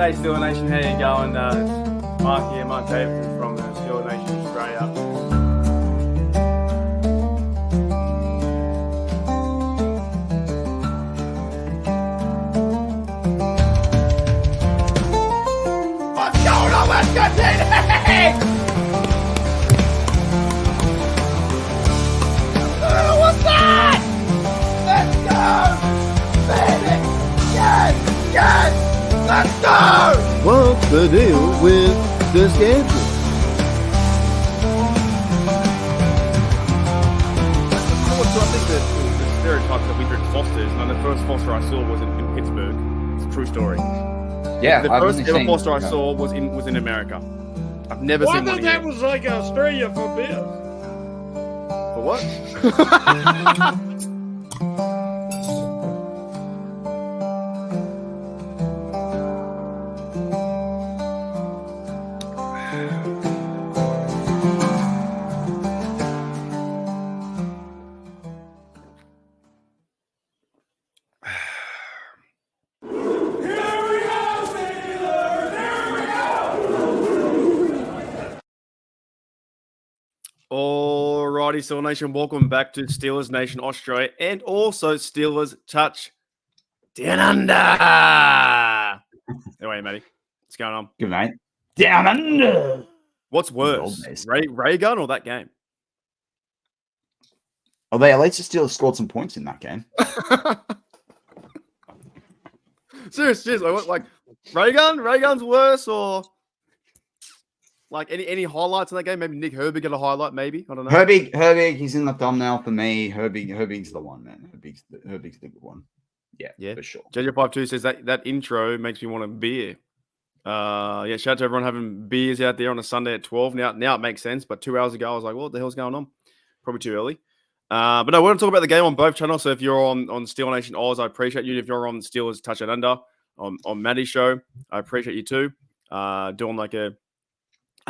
Hey, Steeler Nation, how you going? Mark here, Mark Davidson from Steeler Nation Australia. What's going on, West Country? What's that? Let's go! Baby! Yes! Yes! Let's go! What's the deal with the schedule? I think the stereotype that we drink Fosters, and the first Foster I saw was in Pittsburgh. It's a true story. Yeah, The first ever Foster I saw was in America. I've never seen one. I thought that was like Australia for beer. For what? Alrighty, Steelers Nation, welcome back to Steelers Nation Australia and also Steelers Touch Down Under. Anyway, Matty, what's going on? Good mate. Down under. What's worse, Ray Gun or that game? Oh, they at least the Steelers scored some points in that game. Seriously, like Ray Gun's worse, or like any highlights in that game? Maybe Nick Herbig got a highlight, maybe. I don't know. Herbig, he's in the thumbnail for me. Herbig's the one, man. Herbig's the good one. Yeah, for sure. JJ52 says that intro makes me want a beer. Yeah, shout out to everyone having beers out there on a Sunday at 12. Now it makes sense, but 2 hours ago I was like, what the hell's going on? Probably too early. But no, we're going to talk about the game on both channels. So if you're on Steel Nation Oz, I appreciate you. If you're on Steelers Touch It Under on Matty's show, I appreciate you too. Doing like a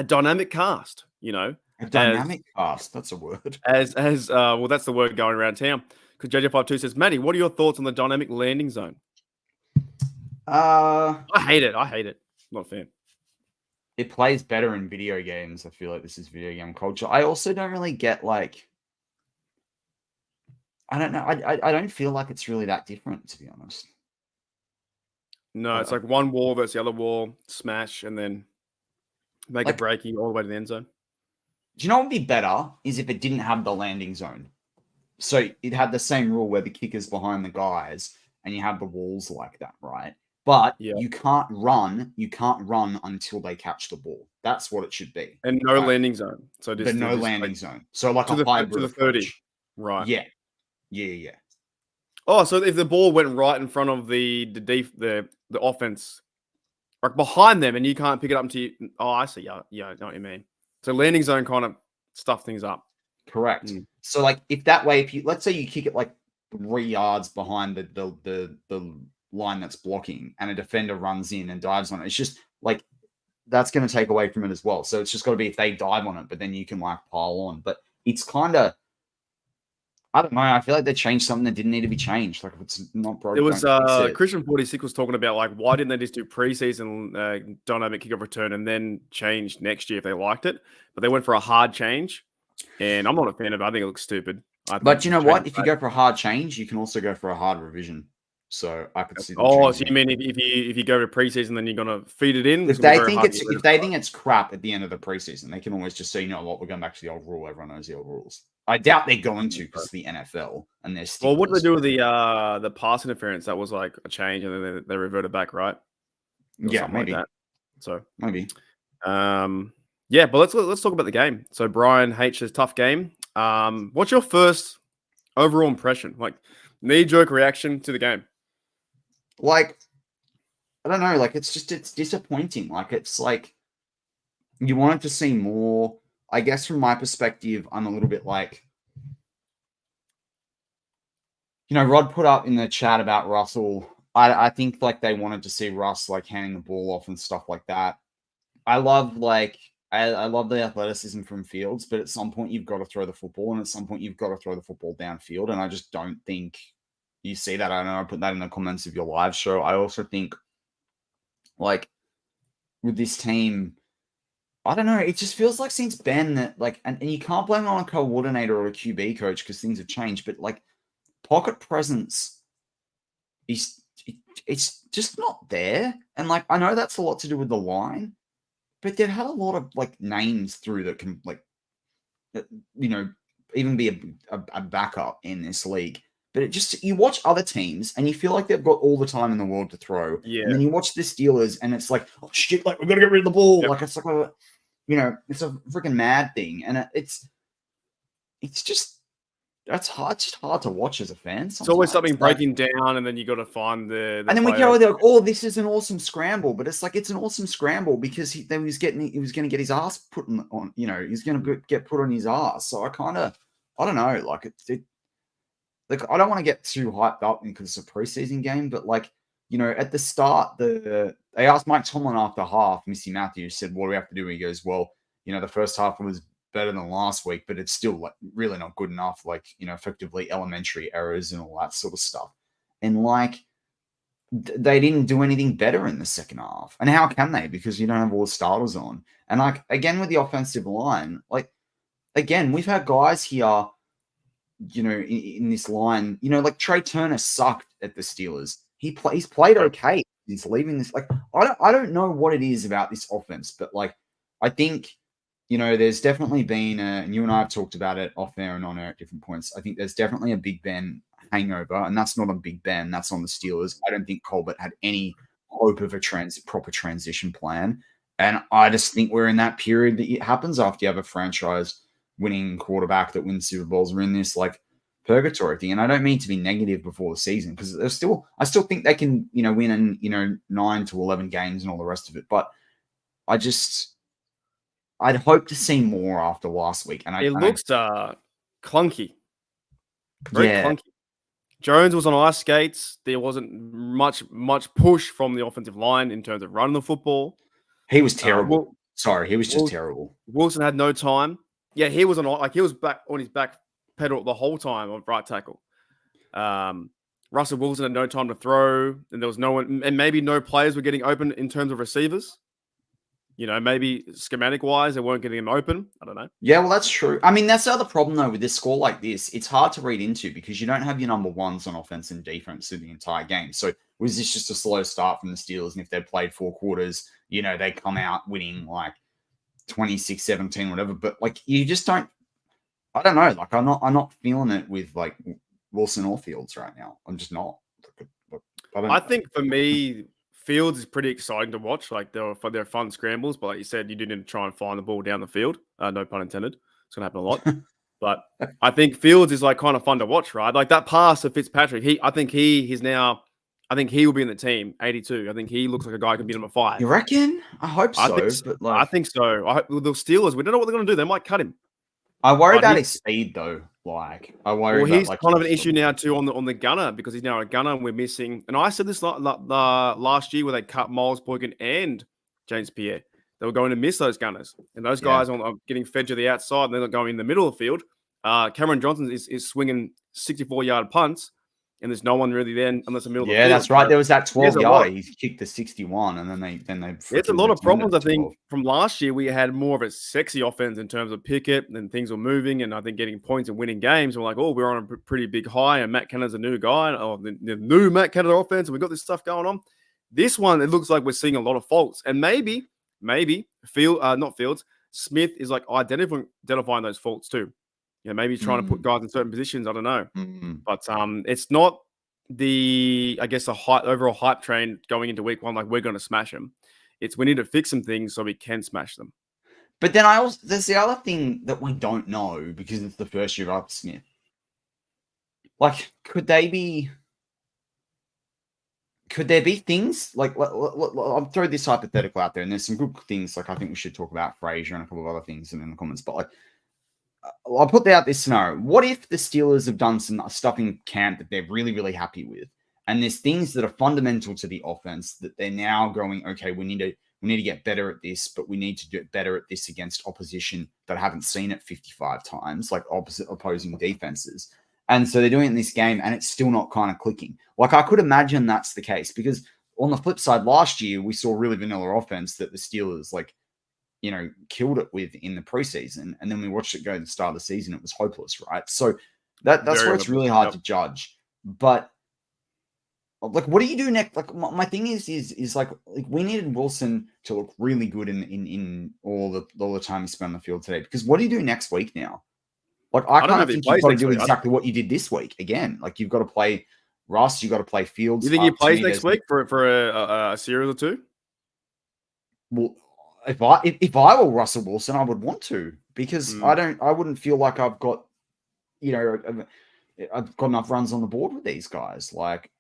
dynamic cast, you know. A dynamic cast, that's a word. As well, that's the word going around town. Because JJ52 says, Matty, what are your thoughts on the dynamic landing zone? I hate it. Not a fan. It plays better in video games. I feel like this is video game culture. I also don't really get like, I don't know. I don't feel like it's really that different, to be honest. No, it's like one wall versus the other wall, smash, and then make a breaking all the way to the end zone. Do you know what would be better is if it didn't have the landing zone? So it had the same rule where the kicker's behind the guys and you have the walls like that, right? But you can't run until they catch the ball. That's what it should be. And no landing zone. So just no landing zone. So like a hybrid to the 30. approach. Right. Yeah. Oh, so if the ball went right in front of the offense, like behind them, and you can't pick it up until you... Oh, I see. Yeah, I know what you mean. So landing zone kind of stuff things up. Correct. So like if that way, let's say you kick it like 3 yards behind the line that's blocking, and a defender runs in and dives on it, it's just like that's going to take away from it as well. So it's just got to be if they dive on it, but then you can like pile on. But it's kind of, I don't know. I feel like they changed something that didn't need to be changed. Like if it's not broken. It was Christian 46 was talking about like why didn't they just do preseason dynamic kickoff return and then change next year if they liked it? But they went for a hard change, and I'm not a fan of it. I think it looks stupid. But you know what? If you go for a hard change, you can also go for a hard revision. So I could see. So you mean if you go to preseason, then you're gonna feed it in? If they think it's crap at the end of the preseason, they can always just say, you know what, we're going back to the old rule. Everyone knows the old rules. I doubt they're going to because it's the NFL and they're still. Well, what did they do with the pass interference? That was like a change, and then they reverted back, right? Yeah, maybe. Like that. So maybe. Yeah, but let's talk about the game. So Brian H says tough game. What's your first overall impression? Like knee-jerk reaction to the game? Like, I don't know. Like, it's disappointing. Like, it's like you wanted to see more. I guess from my perspective, I'm a little bit like, you know, Rod put up in the chat about Russell. I think like they wanted to see Russ like handing the ball off and stuff like that. I love the athleticism from Fields, but at some point you've got to throw the football, and at some point you've got to throw the football downfield. And I just don't think you see that. I know I put that in the comments of your live show. I also think like with this team. I don't know. It just feels like since Ben that like, and you can't blame it on a coordinator or a QB coach because things have changed. But like, pocket presence is it's just not there. And like, I know that's a lot to do with the line, but they've had a lot of like names through that can like, even be a backup in this league. But it just, you watch other teams and you feel like they've got all the time in the world to throw. Yeah. And then you watch the Steelers and it's like, oh shit, like we've got to get rid of the ball. Yep. Like it's like it's a freaking mad thing. And it's just, that's hard, just hard to watch as a fan. It's always something Like, breaking down, and then you got to find the and then we player. go there like, oh, this is an awesome scramble, but it's like it's an awesome scramble because he was going to get his ass put on, he's going to get put on his ass. So I don't know, like like I don't want to get too hyped up because it's a preseason game, but like at the start, they asked Mike Tomlin after half. Missy Matthews said, "What do we have to do?" He goes, "Well, the first half was better than last week, but it's still like really not good enough. Like effectively elementary errors and all that sort of stuff." And like they didn't do anything better in the second half. And how can they? Because you don't have all the starters on. And like again with the offensive line, like again we've had guys here, in this line, like Trey Turner sucked at the Steelers. He's played okay since leaving this. Like I don't know what it is about this offense, but like I think. There's definitely been and you and I have talked about it off air and on air at different points. I think there's definitely a Big Ben hangover, and that's not on Big Ben. That's on the Steelers. I don't think Colbert had any hope of a proper transition plan. And I just think we're in that period that it happens after you have a franchise winning quarterback that wins Super Bowls. We're in this like purgatory thing. And I don't mean to be negative before the season because I still think they can, win in, 9 to 11 games and all the rest of it. But I'd hope to see more after last week. And it looks clunky. Very clunky. Jones was on ice skates. There wasn't much push from the offensive line in terms of running the football. He was terrible. He was just terrible. Wilson had no time. Yeah, he was back on his back pedal the whole time on right tackle. Russell Wilson had no time to throw, and there was no one, and maybe no players were getting open in terms of receivers. Maybe schematic-wise, they weren't getting him open. I don't know. Yeah, well, that's true. I mean, that's the other problem, though, with this score like this. It's hard to read into because you don't have your number ones on offense and defense through the entire game. So was this just a slow start from the Steelers? And if they'd played 4 quarters, they come out winning like 26-17, whatever. But like, you just don't. I don't know. Like, I'm not feeling it with like Wilson or Fields right now. I'm just not. I think for me, Fields is pretty exciting to watch. Like they're fun scrambles, but like you said, you do need to try and find the ball down the field. No pun intended. It's gonna happen a lot. But I think Fields is like kind of fun to watch, right? Like that pass to Fitzpatrick. I think he will be in the team. 82. I think he looks like a guy who can be number 5. You reckon? I hope so. I think so. The Steelers, we don't know what they're gonna do. They might cut him. I worry about his speed, though. Like, I worry. Well, he's like, kind of an issue now too on the gunner because he's now a gunner, and we're missing. And I said this last year where they cut Miles Boykin and James Pierre. They were going to miss those gunners, and those guys are getting fed to the outside, and they're not going in the middle of the field. Cameron Johnson is swinging 64-yard punts, and there's no one really there unless the middle of the field. Yeah, that's right. There was that 12-yard. He kicked the 61, and then they. It's a lot of problems. I think from last year we had more of a sexy offense in terms of Pickett, and things were moving, and I think getting points and winning games. We're like, oh, we're on a pretty big high, and Matt Canada's a new guy. Oh, the new Matt Canada offense, and we got this stuff going on. This one, it looks like we're seeing a lot of faults, and maybe Smith is like identifying those faults too. Maybe he's trying to put guys in certain positions. I don't know, but it's not the overall hype train going into week 1. Like we're going to smash them. It's we need to fix some things so we can smash them. But then there's the other thing that we don't know because it's the first year of Smith. Like, could there be things like I'll throw this hypothetical out there, and there's some good things. Like I think we should talk about Frazier and a couple of other things in the comments, but like. I'll put out this scenario. What if the Steelers have done some stuff in camp that they're really, really happy with, and there's things that are fundamental to the offense that they're now going, okay, we need to get better at this, but we need to do better at this against opposition that I haven't seen it 55 times, like opposing defenses. And so they're doing it in this game, and it's still not kind of clicking. Like I could imagine that's the case because on the flip side, last year we saw really vanilla offense that the Steelers killed it with in the preseason, and then we watched it go to the start of the season. It was hopeless, right? So that's Very where it's really hard to judge. But like, what do you do next? Like, my thing is like we needed Wilson to look really good in all the time he spent on the field today. Because what do you do next week now? Like, I kind of think you've got to do exactly what you did this week again. Like, you've got to play Russ, you've got to play Fields. You think he plays next week for a series or two? Well, if I were Russell Wilson, I would want to, because I wouldn't feel like I've got enough runs on the board with these guys. Like,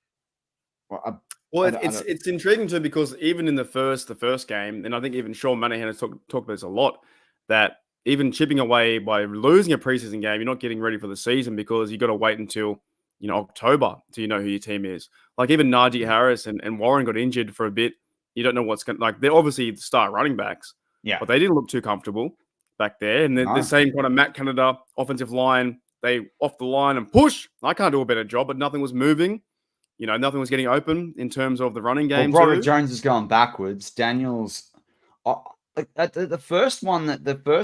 it's intriguing too, because even in the first game, and I think even Sean Manahan has talked about this a lot, that even chipping away by losing a preseason game, you're not getting ready for the season, because you got to wait until October till who your team is. Like, even Najee Harris and Warren got injured for a bit. You don't know what's going to, like, they're obviously the star running backs, but they didn't look too comfortable back there. And the same kind of Matt Canada offensive line, they off the line and push. I can't do a better job, but nothing was moving. Nothing was getting open in terms of the running game. Well, Broderick Jones is going backwards. Daniels, at the first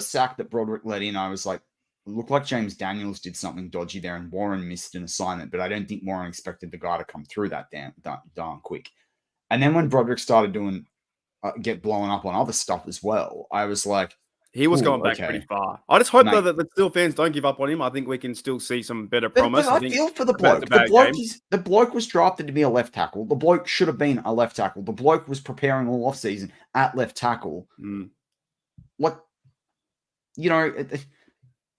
sack that Broderick let in, I was like, it looked like James Daniels did something dodgy there, and Warren missed an assignment, but I don't think Warren expected the guy to come through that darn quick. And then when Broderick started doing get blown up on other stuff as well, I was like, he was going back pretty far. I just hope though that the Steel fans don't give up on him. I think we can still see some better promise. But I feel for the bloke. The bloke was drafted to be a left tackle. The bloke should have been a left tackle. The bloke was preparing all offseason at left tackle.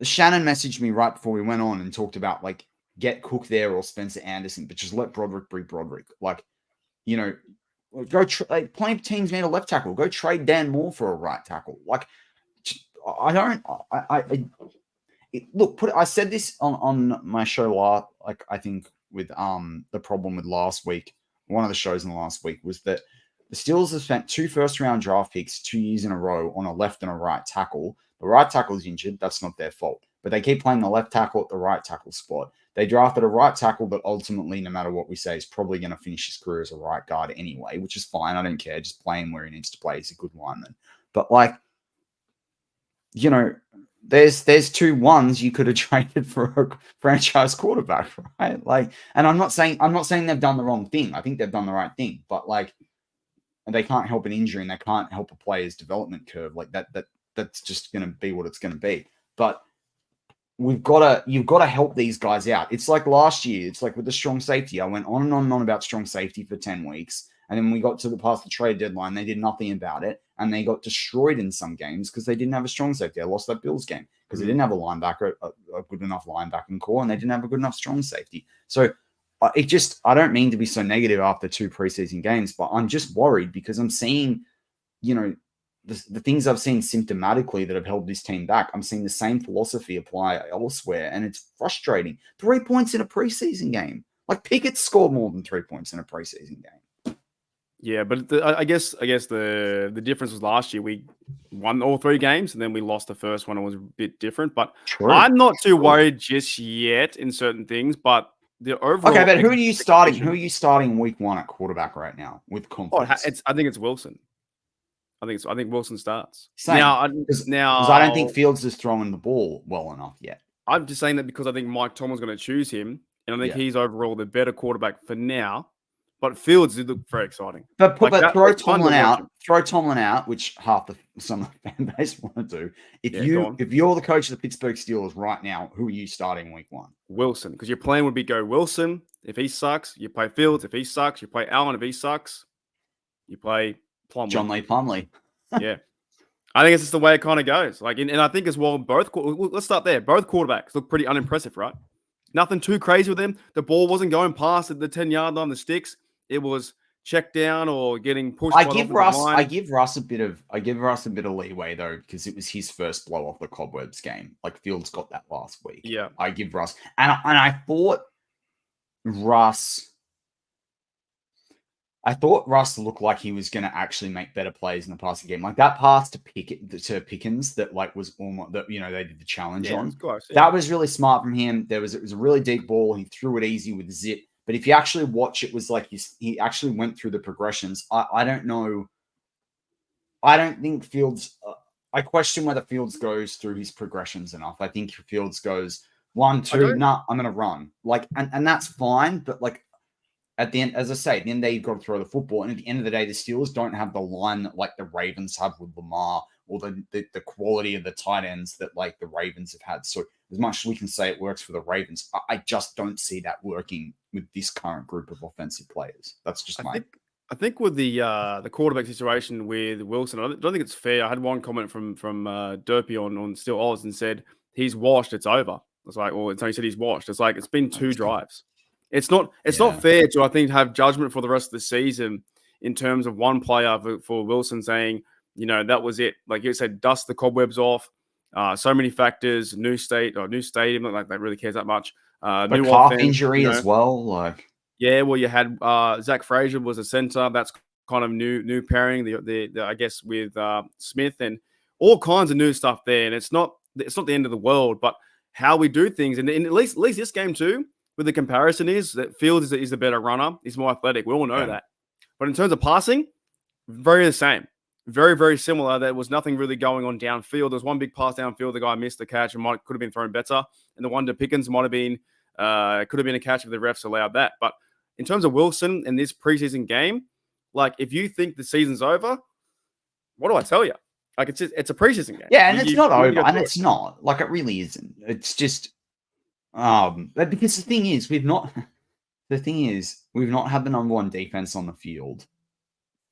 Shannon messaged me right before we went on and talked about, like, get Cook there or Spencer Anderson, but just let Broderick be Broderick. Like, go plenty of teams need a left tackle. Go trade Dan Moore for a right tackle. Like, I said this on my show I think with the problem with last week. One of the shows in the last week was that the Steelers have spent 2 first-round draft picks 2 years in a row on a left and a right tackle. The right tackle is injured. That's not their fault. But they keep playing the left tackle at the right tackle spot. They drafted a right tackle, but ultimately, no matter what we say, is probably going to finish his career as a right guard anyway, which is fine. I don't care. Just play him where he needs to play. He's a good lineman. But, like, there's 2 ones you could have traded for a franchise quarterback, right? Like, and I'm not saying they've done the wrong thing. I think they've done the right thing, but, like, they can't help an injury and they can't help a player's development curve. Like, that's just going to be what it's going to be. But you've got to help these guys out. It's like last year. It's like with the strong safety. I went on and on and on about strong pafety for 10 weeks. And then we got to past the trade deadline. They did nothing about it. And they got destroyed in some games because they didn't have a strong safety. They lost that Bills game because they didn't have a linebacker, a good enough linebacking core, and they didn't have a good enough strong safety. So I don't mean to be so negative after 2 preseason games, but I'm just worried because I'm seeing, the things I've seen symptomatically that have held this team back. I'm seeing the same philosophy apply elsewhere, and it's frustrating. 3 points in a preseason game. Like, Pickett scored more than 3 points in a preseason game. Yeah, but I guess the difference was last year we won all 3 games, and then we lost the first one. It was a bit different, but I'm not too worried just yet in certain things. But the overall, okay, but who are you starting? Who are you starting week 1 at quarterback right now with confidence? I think it's Wilson. I think Wilson starts. Same. Now, because I don't think Fields is throwing the ball well enough yet. I'm just saying that because I think Mike Tomlin's going to choose him, and I think he's overall the better quarterback for now. But Fields did look very exciting. But throw Tomlin out. Throw Tomlin out, which some of the fan base want to do. If you're the coach of the Pittsburgh Steelers right now, who are you starting week 1? Wilson, because your plan would be go Wilson. If he sucks, you play Fields. If he sucks, you play Allen. If he sucks, you play Plumlee. John Lee Plumlee. Yeah. I think it's just the way it kind of goes. Like, and I think as well, let's start there. Both quarterbacks look pretty unimpressive, right? Nothing too crazy with them. The ball wasn't going past the 10-yard line, the sticks. It was check down or getting pushed. I give Russ a bit of leeway though, because it was his first blow off the cobwebs game. Like, Fields got that last week. Yeah. I give Russ, and I thought Russ looked like he was going to actually make better plays in the passing game. Like that pass to Pickens that like was almost that, they did the challenge on. That was really smart from him. It was a really deep ball. He threw it easy with zip. But if you actually watch, it was like he actually went through the progressions. I don't know. I don't think Fields. I question whether Fields goes through his progressions enough. I think Fields goes 1, 2. Nah, I'm gonna run. Like, and that's fine. But like at the end, as I say, at the end of the day, you've got to throw the football. And at the end of the day, the Steelers don't have the line that like the Ravens have with Lamar, or the quality of the tight ends that like the Ravens have had. So as much as we can say it works for the Ravens, I just don't see that working with this current group of offensive players. That's just I think with the quarterback situation with Wilson, I don't think it's fair. I had one comment from Derpy on Still Oz and said he's washed. It's over. It's like, well, he said he's washed. It's like it's been 2 drives. It's not fair to, I think, have judgment for the rest of the season in terms of one player for Wilson saying, you know, that was it. Like you said, dust the cobwebs off. So many factors, new stadium, not like that really cares that much. New calf offense, injury as well. Like, yeah, well, you had Zach Frazier was a center. That's kind of new pairing. The I guess with Smith and all kinds of new stuff there. And it's not the end of the world, but how we do things. And at least this game too, with the comparison is that Fields is the better runner. He's more athletic. We all know that. But in terms of passing, very the same. Very, very similar. There was nothing really going on downfield. There was one big pass downfield. The guy missed the catch and could have been thrown better. And the one to Pickens might have been could have been a catch if the refs allowed that. But in terms of Wilson in this preseason game, like if you think the season's over, what do I tell you? Like it's a preseason game. Yeah, and it's not over, and it's not. Like it really isn't. It's just because the thing is we've not had the number one defense on the field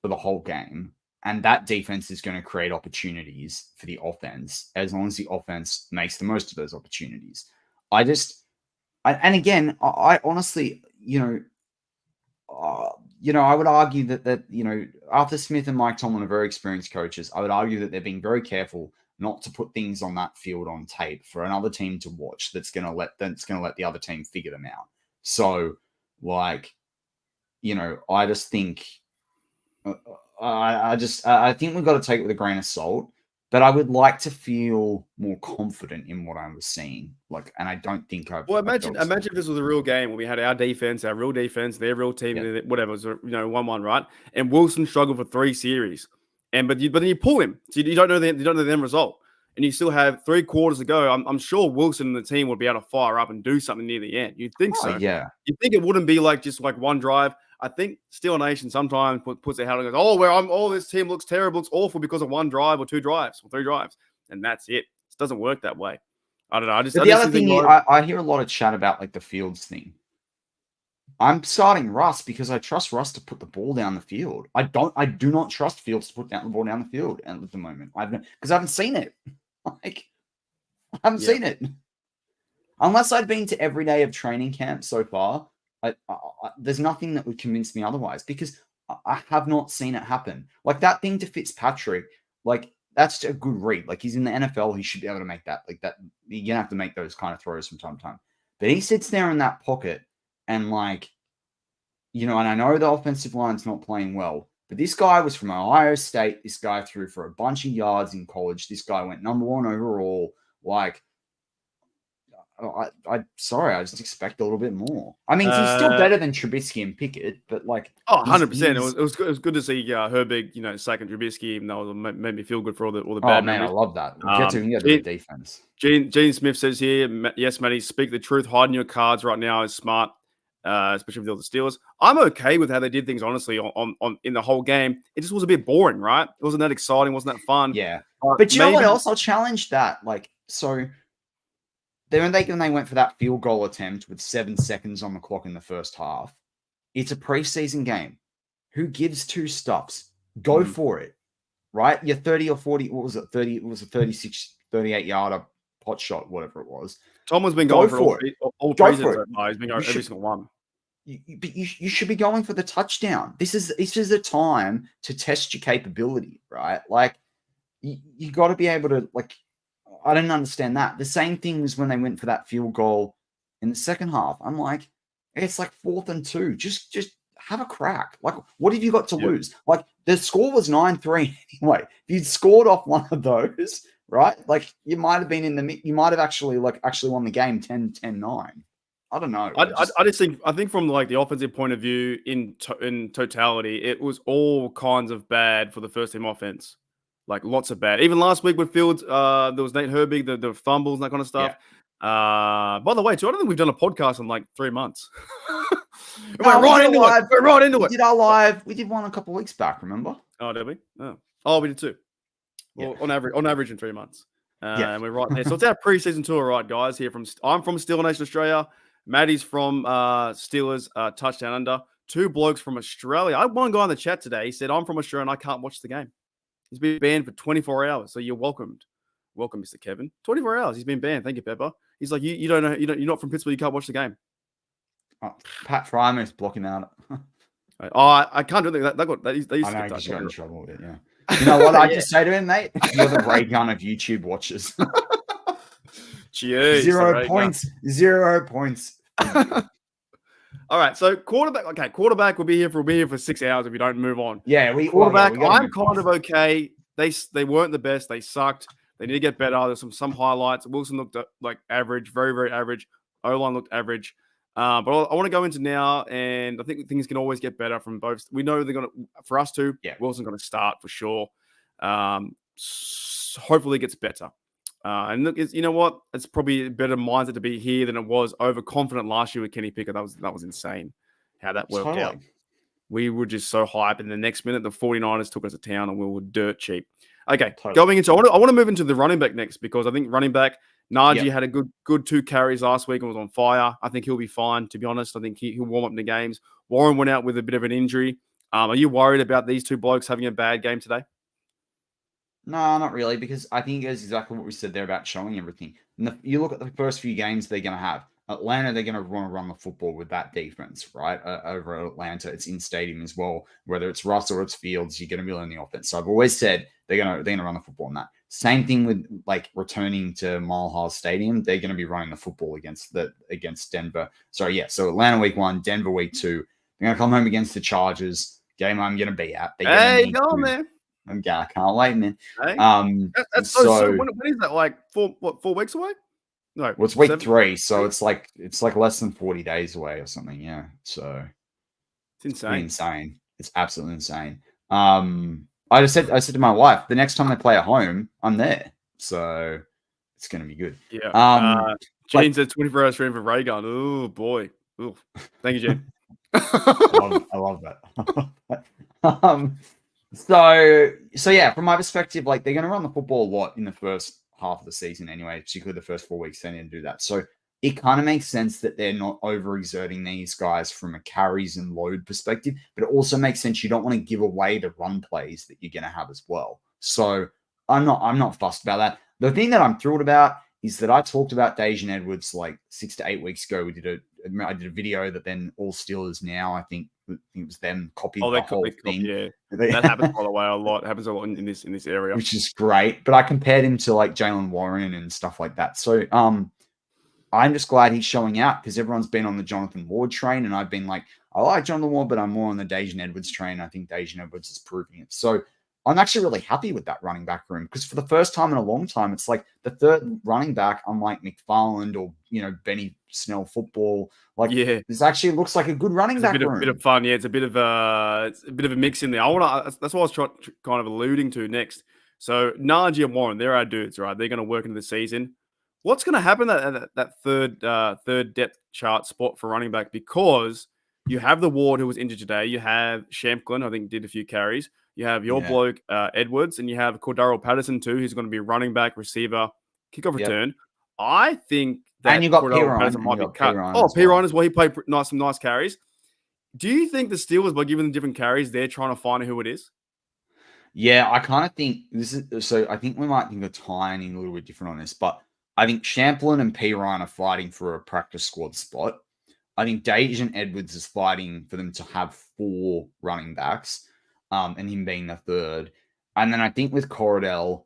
for the whole game. And that defense is going to create opportunities for the offense as long as the offense makes the most of those opportunities. I honestly, I would argue that Arthur Smith and Mike Tomlin are very experienced coaches. I would argue that they're being very careful not to put things on that field on tape for another team to watch. That's going to let the other team figure them out. So, like, I just think. I think we've got to take it with a grain of salt, but I would like to feel more confident in what I was seeing. Like, and I don't think I've. Well, imagine if this was a real game where we had our real defense, their real team, whatever, it was 1-1, right? And Wilson struggled for 3 series, but then you pull him, so you don't know the end result, and you still have 3 quarters to go. I'm sure Wilson and the team would be able to fire up and do something near the end. You'd think so. Yeah. You'd think it wouldn't be like just like one drive. I think Steel Nation sometimes puts their hat on and goes, this team looks terrible. It's awful because of 1 drive or 2 drives or 3 drives. And that's it. It doesn't work that way. I don't know. The other thing I hear a lot of chat about like the Fields thing. I'm starting Russ because I trust Russ to put the ball down the field. I do not trust Fields to put the ball down the field at the moment. Because I haven't seen it. Like, I haven't seen it. Unless I've been to every day of training camp so far. There's nothing that would convince me otherwise because I have not seen it happen. Like that thing to Fitzpatrick, like that's a good read. Like he's in the NFL, he should be able to make that. Like that, you're gonna have to make those kind of throws from time to time. But he sits there in that pocket and and I know the offensive line's not playing well, but this guy was from Ohio State. This guy threw for a bunch of yards in college. This guy went number 1 overall. Like. I just expect a little bit more. I mean, he's still better than Trubisky and Pickett, but like, 100%. It was good to see Herbig, second Trubisky, even though it made me feel good for all the bad. Oh man, I love that. Get to the defense. Gene Smith says here, yes, Matty, speak the truth. Hiding your cards right now is smart, especially with all the Steelers. I'm okay with how they did things. Honestly, on in the whole game, it just was a bit boring, right? It wasn't that exciting, wasn't that fun? Yeah, but you know what else? I'll challenge that. Like, so. Then when they went for that field goal attempt with 7 seconds on the clock in the first half, it's a preseason game. Who gives 2 stops? Go for it, right? You're 30 or 40. What was it? 30. It was a 36, 38 yarder pot shot, whatever it was. Tom has been going for all preseasons so far. He's been going every single one. But you should be going for the touchdown. This is a time to test your capability, right? Like you got to be able to like. I didn't understand that. The same thing was when they went for that field goal in the second half. I'm like, it's like 4th and 2. Just have a crack. Like, what have you got to lose? Like, the score was 9-3 anyway. If you'd scored off one of those, right? Like, you might have been you might have actually won the game 10-9. I don't know. I think from like the offensive point of view, in totality, it was all kinds of bad for the first team offense. Like lots of bad. Even last week with Fields, there was Nate Herbig, the fumbles and that kind of stuff. By the way, too, I don't think we've done a podcast in like 3 months. We're right into it. We did our live. We did one a couple of weeks back. Remember? Oh, did we? Oh, we did too. Well, on average in 3 months. And we're right there. So it's our preseason tour, right, guys? I'm from Steel Nation Australia. Matty's from Steelers Touchdown Under. 2 blokes from Australia. I had one guy in the chat today. He said, "I'm from Australia and I can't watch the game." He's been banned for 24 hours. So you're welcomed. Welcome, Mr. Kevin. 24 hours. He's been banned. Thank you, Pepper. He's like, you don't know. You're not from Pittsburgh. You can't watch the game. Oh, Pat Fryman's blocking out. I can't do that. They used to I know, get because you got in trouble with it. Yeah. You know what I just say to him, mate? You're the ray gun of YouTube watchers. Jeez, 0 points. 0 points. All right, so quarterback. Okay, quarterback will be here for 6 hours if you don't move on. Yeah, quarterback. I'm kind of okay. They weren't the best. They sucked. They need to get better. There's some highlights. Wilson looked like average, very very average. O-line looked average. But I want to go into now, and I think things can always get better from both. We know they're gonna, for us too. Yeah, Wilson's gonna start for sure. Hopefully, it gets better. And look, you know what? It's probably a better mindset to be here than it was overconfident last year with Kenny Pickett. That was insane how that worked out. We were just so hyped, and the next minute the 49ers took us to town, and we were dirt cheap. Okay, going into I want to move into the running back next, because I think running back Najee had a good 2 carries last week and was on fire. I think he'll be fine, to be honest. I think he'll warm up in the games. Warren went out with a bit of an injury. Are you worried about these 2 blokes having a bad game today? No, not really, because I think it's exactly what we said there about showing everything. And you look at the first few games they're going to have. Atlanta, they're going to want to run the football with that defense, right? Over at Atlanta, it's in stadium as well. Whether it's Russ or it's Fields, you're going to be on the offense. So I've always said they're going to run the football on that. Same thing with like returning to Mile High Stadium. They're going to be running the football against Denver. Sorry, yeah. So Atlanta week 1, Denver week 2. They're going to come home against the Chargers. Game I'm going to be at. Hey, go on there. I can't wait, man. Hey? That's so soon. When is that? Like 4 weeks away? No, well, it's week 3, so it's like less than 40 days away or something. Yeah, so it's insane. Insane. It's absolutely insane. I said to my wife, the next time they play at home, I'm there. So it's going to be good. Yeah. Gene said 24 hour stream for Ray Gun. Oh boy. Ooh. Thank you, Gene. I love that. So yeah, from my perspective, like they're going to run the football a lot in the first half of the season anyway, particularly the first 4 weeks. They need to do that. So it kind of makes sense that they're not overexerting these guys from a carries and load perspective, but it also makes sense you don't want to give away the run plays that you're going to have as well. So I'm not fussed about that. The thing that I'm thrilled about is that I talked about Dejan Edwards like 6 to 8 weeks ago. I did a video that then all Steelers now, I think it was them copied the whole thing. Yeah. That happens, by the way, a lot. It happens a lot in this area. Which is great. But I compared him to like Jaylen Warren and stuff like that. So I'm just glad he's showing out, because everyone's been on the Jonathan Ward train, and I've been like, I like Jonathan Ward, but I'm more on the Dejan Edwards train. I think Dejan Edwards is proving it. So I'm actually really happy with that running back room, because for the first time in a long time, it's like the third running back, unlike McFarland or Benny Snell football. Like, this actually looks like a good running back room. A bit of fun, yeah. It's a bit of a mix in there. That's what I was kind of alluding to next. So Najee and Warren, they're our dudes, right? They're going to work into the season. What's going to happen at that third depth chart spot for running back? Because you have the Ward who was injured today. You have Shampklin, I think, did a few carries. You have your bloke, Edwards, and you have Cordero Patterson too, who's going to be running back, receiver, kickoff return. I think that and you got Cordero Patterson might be cut. Piron as well. He played some nice carries. Do you think the Steelers, by giving them different carries, they're trying to find who it is? Yeah, I kind of think this is so. I think we might think a tiny little bit different on this, but I think Champlin and Piron are fighting for a practice squad spot. I think Dejan Edwards is fighting for them to have 4 running backs, and him being the third. And then I think with Cordell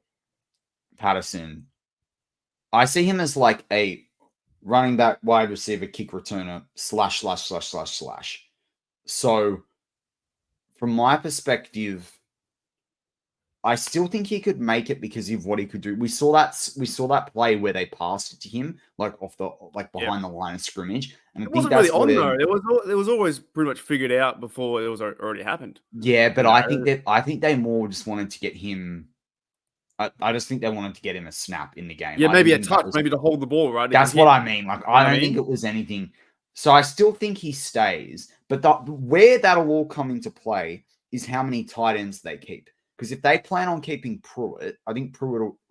Patterson, I see him as like a running back, wide receiver, kick returner, /////. So from my perspective, I still think he could make it because of what he could do. We saw that play where they passed it to him, like behind the line of scrimmage. And I It think wasn't really that's on what though. It was always pretty much figured out before it was already happened. Yeah, but You I think they more just wanted to get him. I just think they wanted to get him a snap in the game. Yeah, I maybe a didn't think touch, maybe to hold the ball, right? That's what I mean. Like, I don't think mean? it was anything. So I still think he stays, but where that'll all come into play is how many tight ends they keep. Because if they plan on keeping Pruitt, I think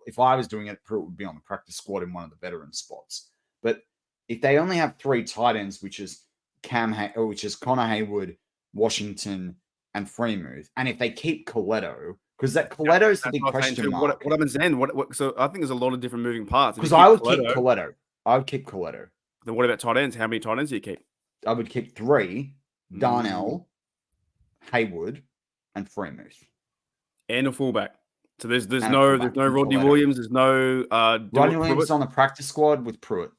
if I was doing it, Pruitt would be on the practice squad in one of the veteran spots. But if they only have 3 tight ends, which is Connor Haywood, Washington, and Freemuth, and if they keep Coletto, because Coletto's the big question mark. What happens then? So I think there's a lot of different moving parts. Because I would keep Coletto. I would keep Coletto. Then what about tight ends? How many tight ends do you keep? I would keep 3, Darnell, Haywood, and Freemuth. And a fullback. So there's And no Rodney Williams. There's no Rodney Williams is on the practice squad with Pruitt.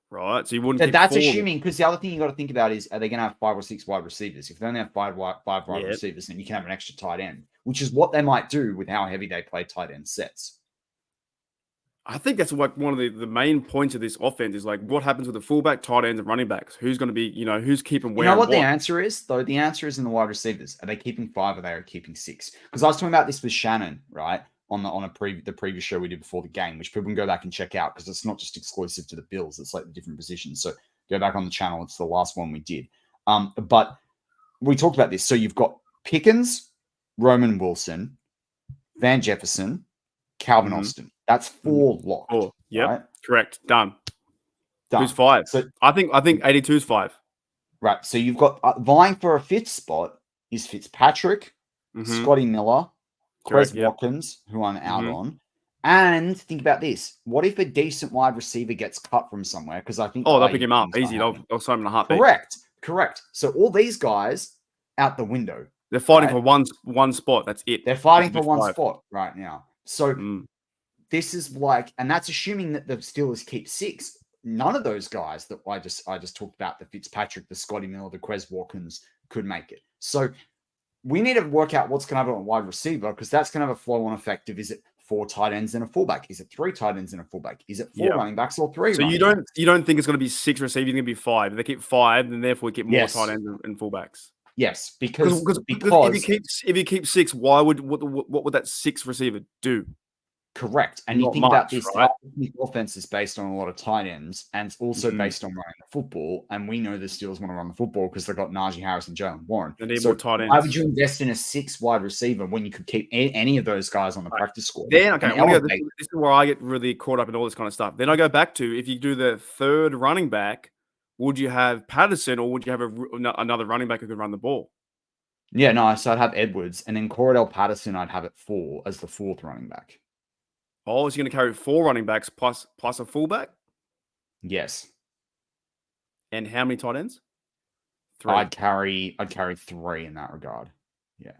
Right. So you wouldn't. So keep that's 4. assuming, because the other thing you got to think about is, are they going to have 5 or 6 wide receivers? If they only have five wide receivers, then you can have an extra tight end, which is what they might do with how heavy they play tight end sets. I think that's like one of the main points of this offense is like what happens with the fullback, tight ends, and running backs. Who's going to be, who's keeping where? You know what the answer is, though? The answer is in the wide receivers. Are they keeping 5 or are they keeping 6? Because I was talking about this with Shannon, right? On the previous show we did before the game, which people can go back and check out because it's not just exclusive to the Bills. It's like the different positions. So go back on the channel. It's the last one we did. But we talked about this. So you've got Pickens, Roman Wilson, Van Jefferson, Calvin Austin. That's 4 locked. 4. Yep. Right? Correct. Done. Done. Who's 5? So I think 82 is 5. right. So you've got vying for a 5th spot is Fitzpatrick, Scotty Miller, Chris Watkins, who I'm out on. And think about this. What if a decent wide receiver gets cut from somewhere? Because I think they'll pick him up. Easy. They'll sign him in a heartbeat. Correct. So all these guys out the window. They're fighting for one spot. That's it. They're fighting for one spot right now. So this is like, and that's assuming that the Steelers keep 6. None of those guys that I just talked about, the Fitzpatrick, the Scotty Miller, the Quez Watkins, could make it. So we need to work out what's going to happen on wide receiver, because that's going to have a flow-on effect of, is it 4 tight ends and a fullback? Is it 3 tight ends and a fullback? Is it 4 running backs or 3? So you don't think it's going to be 6 receivers? It's going to be 5. If they keep 5, then therefore we get more tight ends and fullbacks. Yes, because if you keep 6, what would that 6th receiver do? Correct. And you think about this, right? The offense is based on a lot of tight ends, and it's also based on running the football. And we know the Steelers want to run the football because they've got Najee Harris and Jalen Warren. They need more tight ends. Why would you invest in a 6 wide receiver when you could keep any of those guys on the practice squad? Then, this is where I get really caught up in all this kind of stuff. Then I go back to, if you do the 3rd running back, would you have Patterson or would you have another running back who could run the ball? Yeah, no. So I'd have Edwards, and then Cordell Patterson I'd have at 4 as the 4th running back. Oh, is he going to carry 4 running backs plus a fullback? Yes. And how many tight ends? 3. I'd carry 3 in that regard. Yeah.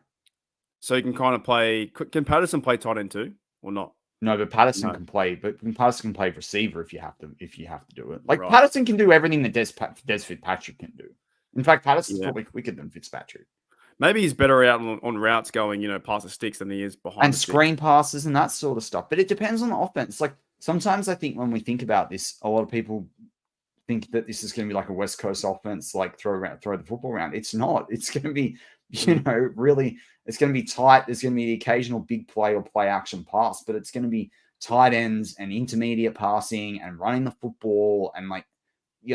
So you can kind of play. Can Patterson play tight end too, or not? No, but Patterson can play. But Patterson can play receiver if you have to do it. Like Patterson can do everything that Des Fitzpatrick can do. In fact, Patterson's probably quicker than Fitzpatrick. Maybe he's better out on routes going, past the sticks than he is behind and screen passes and that sort of stuff. But it depends on the offense. Like sometimes I think when we think about this, a lot of people think that this is going to be like a West Coast offense, like throw the football around. It's not. It's going to be, really, it's going to be tight. There's going to be the occasional big play or play action pass, but it's going to be tight ends and intermediate passing and running the football and like, we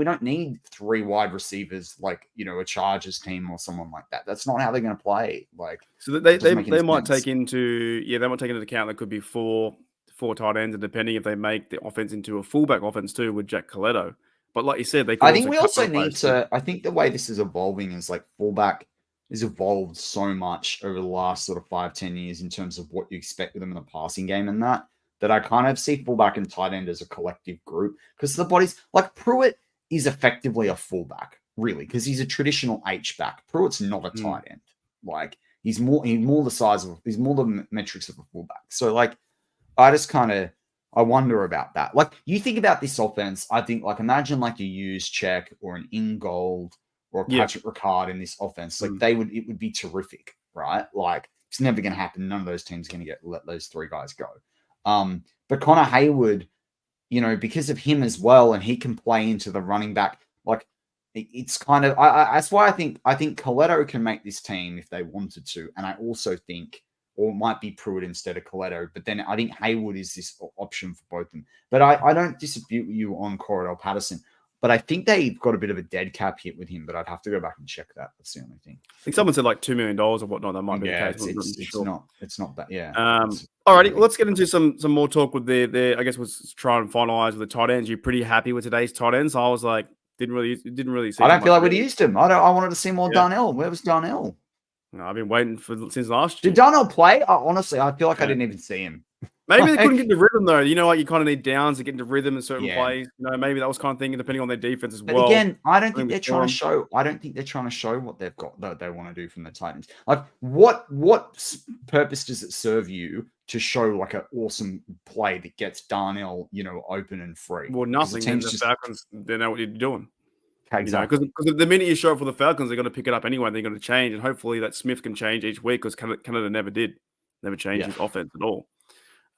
don't need 3 wide receivers like, a Chargers team or someone like that. That's not how they're going to play. Like, so they might take into account there could be 4 tight ends, and depending if they make the offense into a fullback offense too with Jack Coletto. But like you said, they could I think we also need to, I think the way this is evolving is like fullback has evolved so much over the last sort of 5-10 years in terms of what you expect with them in the passing game and that I kind of see fullback and tight end as a collective group, because the bodies like Pruitt is effectively a fullback, really, because he's a traditional H-back. Pruitt's not a tight end. Like he's more the metrics of a fullback. So like, I wonder about that. Like you think about this offense, I think like imagine like a Juszczyk or an Ingold or a Patrick Ricard in this offense. Like it would be terrific, right? Like It's never going to happen. None of those teams are going to let those 3 guys go. But Connor Hayward, because of him as well, and he can play into the running back. Like, it's kind of that's why I think Coletto can make this team if they wanted to, and I also think, or it might be Pruitt instead of Coletto, but then I think Hayward is this option for both of them. But I don't dispute you on Cordell Patterson, but I think they've got a bit of a dead cap hit with him, but I'd have to go back and check that. That's the only thing. I think someone said like $2 million or whatnot. That might be the case. It's not that. Yeah. Alrighty, let's get into some more talk with the I guess we'll try and finalize with the tight ends. You're pretty happy with today's tight ends. I was like, didn't really see. I don't feel like we'd used him. I wanted to see more Darnell. Where was Darnell? No, I've been waiting since last year. Did Darnell play? Honestly, I feel like I didn't even see him. Maybe they couldn't get into rhythm though. Like you kind of need downs to get into rhythm in certain plays. Maybe that was kind of thinking depending on their defense as well. Again, I don't think they're trying to show. I don't think they're trying to show what they've got that they want to do from the Titans. Like, what purpose does it serve you to show like an awesome play that gets Darnell, open and free? Well, nothing. And the Falcons, they know what you're doing. Exactly. Because the minute you show it for the Falcons, they're going to pick it up anyway. They're going to change, and hopefully that Smith can change each week because Canada never did. Never changed his offense at all.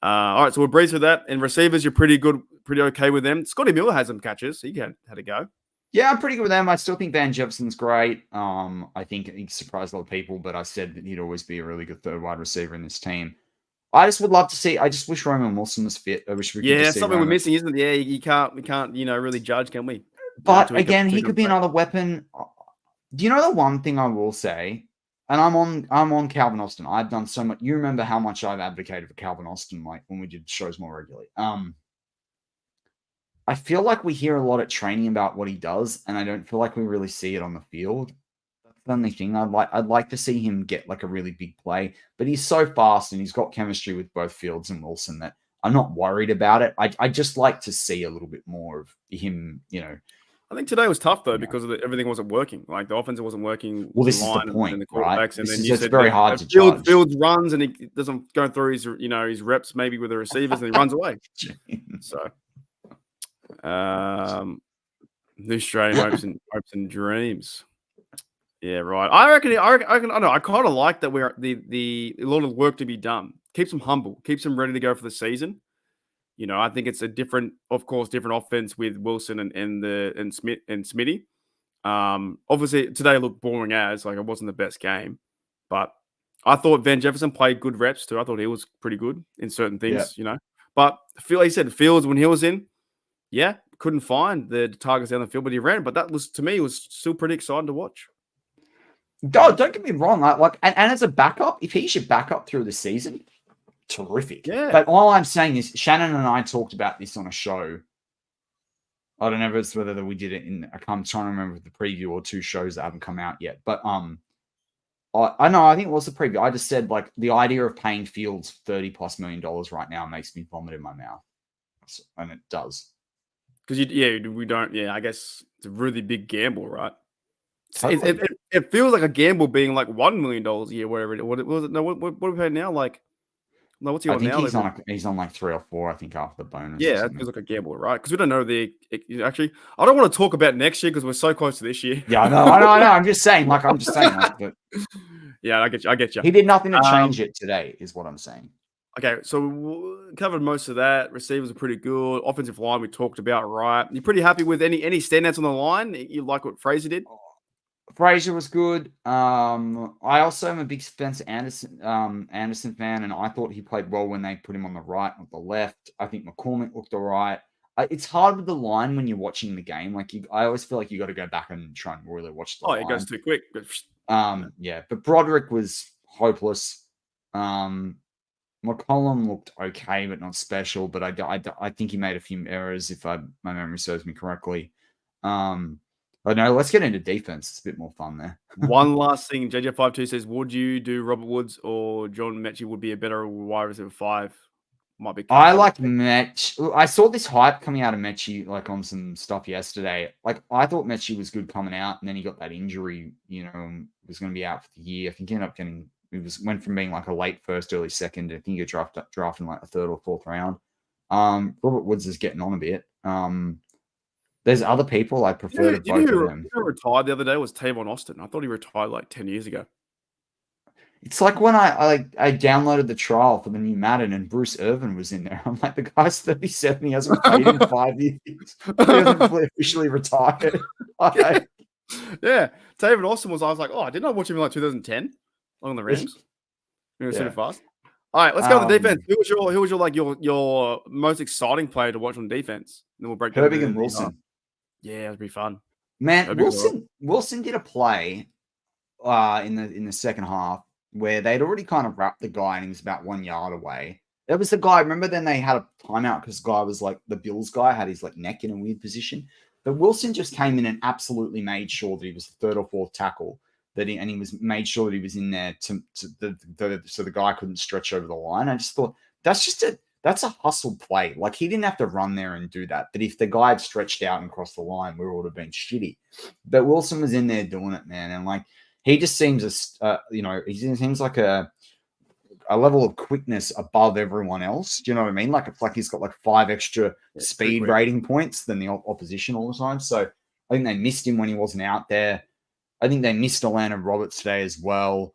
All right, so we'll breeze through that. And receivers, you're pretty good, pretty okay with them. Scotty Miller has some catches. He had a go. Yeah, I'm pretty good with them. I still think Van Jefferson's great. I think he surprised a lot of people, but I said that he'd always be a really good third wide receiver in this team. I just would love to see. I just wish Roman Wilson was fit. I wish we could just see something Roman. We're missing, isn't it? Yeah, we can't, really judge, can we? But again, he could be another weapon. Do you know the one thing I will say? And I'm on Calvin Austin. I've done so much. You remember how much I've advocated for Calvin Austin, like when we did shows more regularly. I feel like we hear a lot at training about what he does, and I don't feel like we really see it on the field. That's the only thing. I'd like to see him get like a really big play, but he's so fast and he's got chemistry with both Fields and Wilson that I'm not worried about it. I just like to see a little bit more of him, I think today was tough though because everything wasn't working. Like the offense wasn't working. Well, this is the point, and the right? And then you it's said very hard to judge. Fields runs and he doesn't go through his his reps maybe with the receivers and he runs away. So, New Australian hopes and dreams. Yeah, right. I reckon. I don't know. I kind of like that we're the a lot of work to be done. Keeps them humble. Keeps them ready to go for the season. I think it's a different offense with Wilson and Smith and Smitty. Obviously today looked boring it wasn't the best game, but I thought Van Jefferson played good reps too. I thought he was pretty good in certain things, But like he said, Fields when he was in, couldn't find the targets down the field, but he ran. But that was to me was still pretty exciting to watch. Don't get me wrong. And as a backup, if he's your backup through the season. Terrific. Yeah. But all I'm saying is Shannon and I talked about this on a show. I don't know if it's whether we did it I'm trying to remember the preview or 2 shows that haven't come out yet. But I know, I think it was the preview. I just said the idea of paying Fields $30+ million right now makes me vomit in my mouth. And it does. Because we don't, I guess it's a really big gamble, right? It feels like a gamble being like $1 million a year, whatever it was. No, what are we paying now? No, what's he on now? He's on like 3 or 4, I think, after the bonus. Yeah, that feels like a gamble, right? Because we don't know actually. I don't want to talk about next year because we're so close to this year. Yeah, I know. I'm just saying. But yeah, I get you. He did nothing to change it today, is what I'm saying. Okay, so we covered most of that. Receivers are pretty good. Offensive line we talked about, right? You pretty happy with any standouts on the line? You like what Fraser did? Fraser was good. I also am a big Spencer Anderson fan, and I thought he played well when they put him on the right, not the left. I think McCormick looked all right. It's hard with the line when you're watching the game. I always feel like you got to go back and try and really watch the line. It goes too quick. But Broderick was hopeless. McCollum looked okay, but not special. But I think he made a few errors, if my memory serves me correctly. But no, let's get into defense. It's a bit more fun there. One last thing. JJ52 says, would you do Robert Woods or John Mechie would be a better wide receiver 5? Might be. I like Mechie. I saw this hype coming out of Mechie on some stuff yesterday. I thought Mechie was good coming out, and then he got that injury, and was going to be out for the year. I think he ended up getting, went from being a late first, early second. I think he got drafted in a 3rd or 4th round. Robert Woods is getting on a bit. There's other people I prefer to both of them. Who retired the other day was Tavon Austin. I thought he retired 10 years ago. It's like when I downloaded the trial for the new Madden and Bruce Irvin was in there. I'm like, the guy's 37. He hasn't played in 5 years. He hasn't officially retired. Like, Yeah. David Austin was. I was like, oh, didn't I watch him in like 2010 on the Rams? It was super fast. All right, let's go to the defense. Who was your like your most exciting player to watch on defense? And then we'll break down Herbig and Wilson. Yeah, it'd be fun. Man, Wilson did a play in the second half where they'd already kind of wrapped the guy and he was about 1 yard away. There was the guy, remember then they had a timeout because the guy was like, the Bills guy had his like neck in a weird position. But Wilson just came in and absolutely made sure that he was the third or fourth tackle, he was made sure that he was in there so the guy couldn't stretch over the line. I just thought that's a hustle play. Like he didn't have to run there and do that. But if the guy had stretched out and crossed the line, we would have been shitty. But Wilson was in there doing it, man. And like, he just seems he seems like a level of quickness above everyone else. Do you know what I mean? Like it's like he's got like 5 extra speed rating points than the opposition all the time. So I think they missed him when he wasn't out there. I think they missed Orlando Roberts today as well.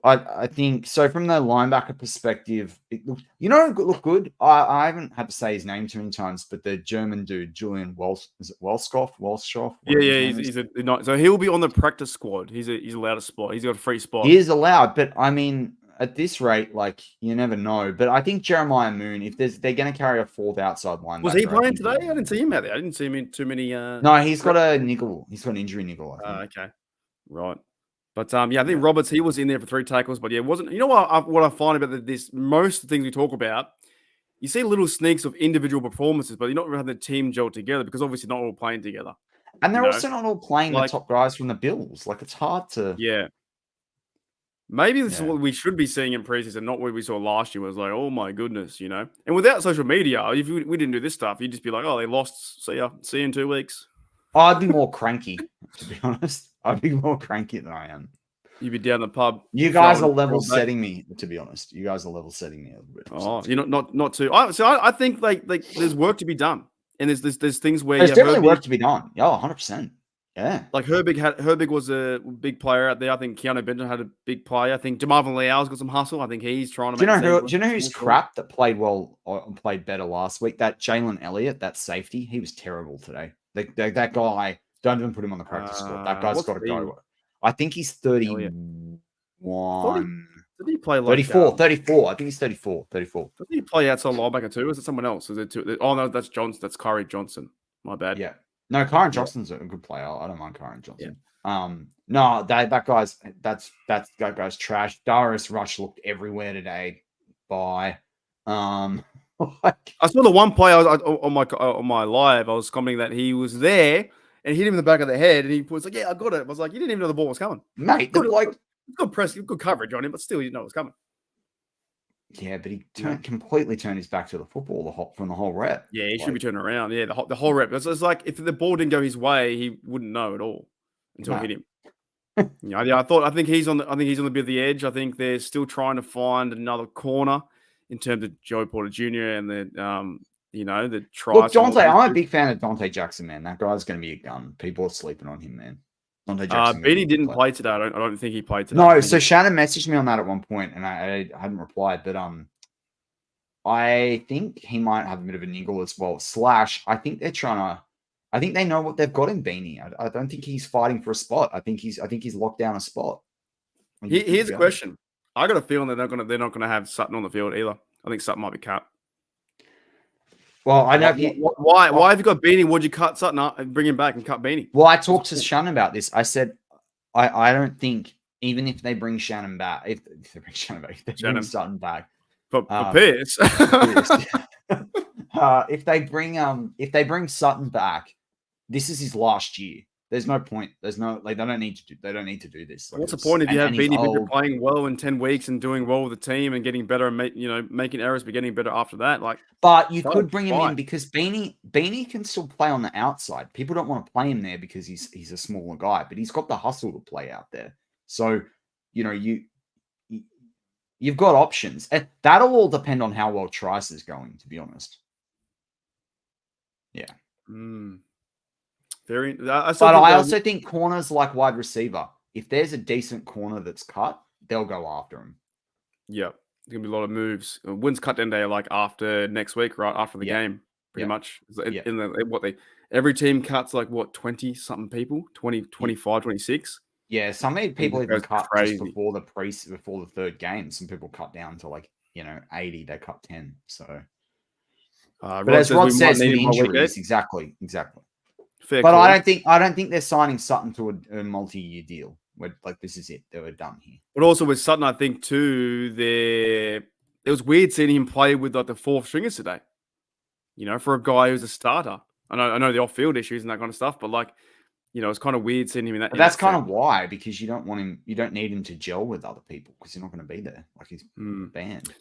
I think so. From the linebacker perspective, it looked good. I haven't had to say his name too many times, but the German dude, Julian Walschoff? Yeah, so he'll be on the practice squad. He's allowed a spot. He's got a free spot. He is allowed, but I mean, at this rate, like you never know. But I think Jeremiah Moon, if they're going to carry a 4th outside linebacker. Was he playing today? I didn't see him out there. I didn't see him in too many. No, he's got a niggle. He's got an injury niggle. I think. Okay, right. But I think Roberts, he was in there for 3 tackles, but it wasn't. You know what I find about this? Most of the things we talk about, you see little sneaks of individual performances, but you're not really having the team gel together because obviously not all playing together. And they're also not all playing the top guys from the Bills. Like it's hard to. Yeah. Maybe this is what we should be seeing in preseason, not what we saw last year. It was like, oh my goodness, you know. And without social media, if we didn't do this stuff, you'd just be like, oh, they lost. See you in 2 weeks. I'd be more cranky, to be honest. I'd be more cranky than I am. You'd be down the pub. You guys are level setting me, to be honest. You guys are level setting me a little bit. Oh, you're not too. I think like there's work to be done, and there's things where there's definitely work to be done. Yeah, 100%. Yeah. Like Herbig was a big player out there. I think Keanu Benton had a big play. I think Jamarvin Leal's got some hustle. I think he's trying to. Do you know who's crap that played well or played better last week? That Jalen Elliott, that safety. He was terrible today. That guy. Don't even put him on the practice squad. That guy's got to go. I think he's 31. Did he play like 34? I think he's 34. Did he play outside linebacker too? Is it someone else? Is it two? Oh no, that's Johnson. That's Kyrie Johnson. My bad. Yeah. No, Kyron Johnson's a good player. I don't mind Kyron Johnson. Yeah. No, that guy's trash. Darius Rush looked everywhere today. Bye. I saw the one play on my live. I was commenting that he was there and hit him in the back of the head, and he was like, "Yeah, I got it." I was like, "You didn't even know the ball was coming, mate." Good coverage on him, but still, you know it was coming. Yeah, but he completely turned his back to the football from the whole rep. Yeah, he should be turning around. Yeah, the whole rep. It's like if the ball didn't go his way, he wouldn't know at all until it hit him. I think he's on the bit of the edge. I think they're still trying to find another corner in terms of Joey Porter Jr. and the try. Look, Dante, I'm a big fan of Dante Jackson, man. That guy's going to be a gun. People are sleeping on him, man. Dante Jackson. Beanie didn't play today. I don't think he played today. No, so Shannon messaged me on that at one point, and I hadn't replied, but I think he might have a bit of a niggle as well. / I think I think they know what they've got in Beanie. I don't think he's fighting for a spot. I think he's locked down a spot. Here's a question. I got a feeling they're not gonna have Sutton on the field either. I think Sutton might be cut. Well, I know. Why have you got Beanie? Would you cut Sutton up and bring him back and cut Beanie? Well, I talked to Shannon about this. I said, I don't think even if they bring Shannon back, if they bring Sutton back, for Pierce. If they bring Sutton back, this is his last year. There's no point. They don't need to do this. What's the point if you have Beanie playing well in 10 weeks and doing well with the team and getting better and making errors but getting better after that? But you could bring him in because Beanie can still play on the outside. People don't want to play him there because he's a smaller guy, but he's got the hustle to play out there. So, you've got options. And that'll all depend on how well Trice is going, to be honest. Yeah. I also think corners like wide receiver. if there's a decent corner that's cut, they'll go after him. Yeah. There's going to be a lot of moves. When's cut down day? Like after next week, right? After the game, pretty much. Every team cuts like, 20-something people? 20, 25, 26? Yeah, some people even cut crazy. just before the third game. Some people cut down to 80. They cut 10. So, but as Rod says, with injuries, exactly. Fair but call. I don't think they're signing Sutton to a multi-year deal. Where this is it. They were done here. But also with Sutton, I think too, it was weird seeing him play with the fourth stringers today. For a guy who's a starter. I know the off-field issues and that kind of stuff, but it's kind of weird seeing him in that. But that's kind of why, because you don't want him. You don't need him to gel with other people because he's not going to be there. He's banned.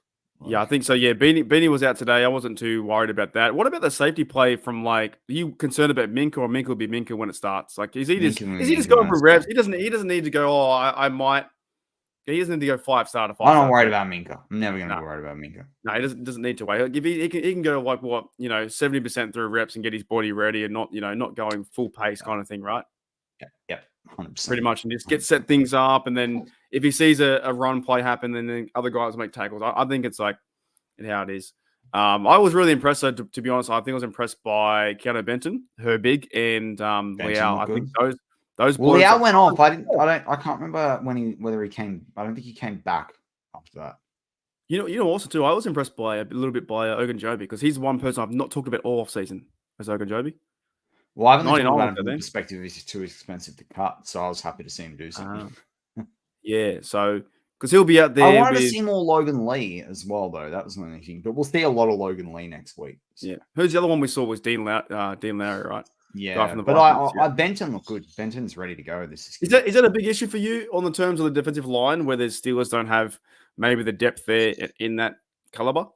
Yeah, I think so. Yeah, Beanie was out today. I wasn't too worried about that. What about the safety play from are you concerned about Minka, or Minka will be Minka when it starts? Is he just going for reps? He doesn't need to go, I might. He doesn't need to go 5-star to 5-star. I'm not worried about Minka. I'm never going to be worried about Minka. No, he doesn't need to wait. If he can go 70% through reps and get his body ready and not going full pace kind of thing, right? Yep. 100%. Pretty much, and just set things up, and then if he sees a run play happen, then the other guys make tackles. I think it's how it is. I was really impressed, though, to be honest. I think I was impressed by Keanu Benton, Herbig, and Liao. I think those. Well, Liao went off. I can't remember whether he came. I don't think he came back after that. Also too, I was impressed by a little bit by Ogunjobi, because he's one person I've not talked about all off season as Ogunjobi. Well, I haven't talked about him from the perspective he's too expensive to cut, so I was happy to see him do something. Yeah, so because he'll be out there. I wanted to see more Logan Lee as well, though. That was the only thing. But we'll see a lot of Logan Lee next week. So. Yeah. Who's the other one we saw was Dean Lowry, right? Yeah, but Benton looked good. Benton's ready to go. Is that a big issue for you on the terms of the defensive line, where the Steelers don't have maybe the depth there in that caliber?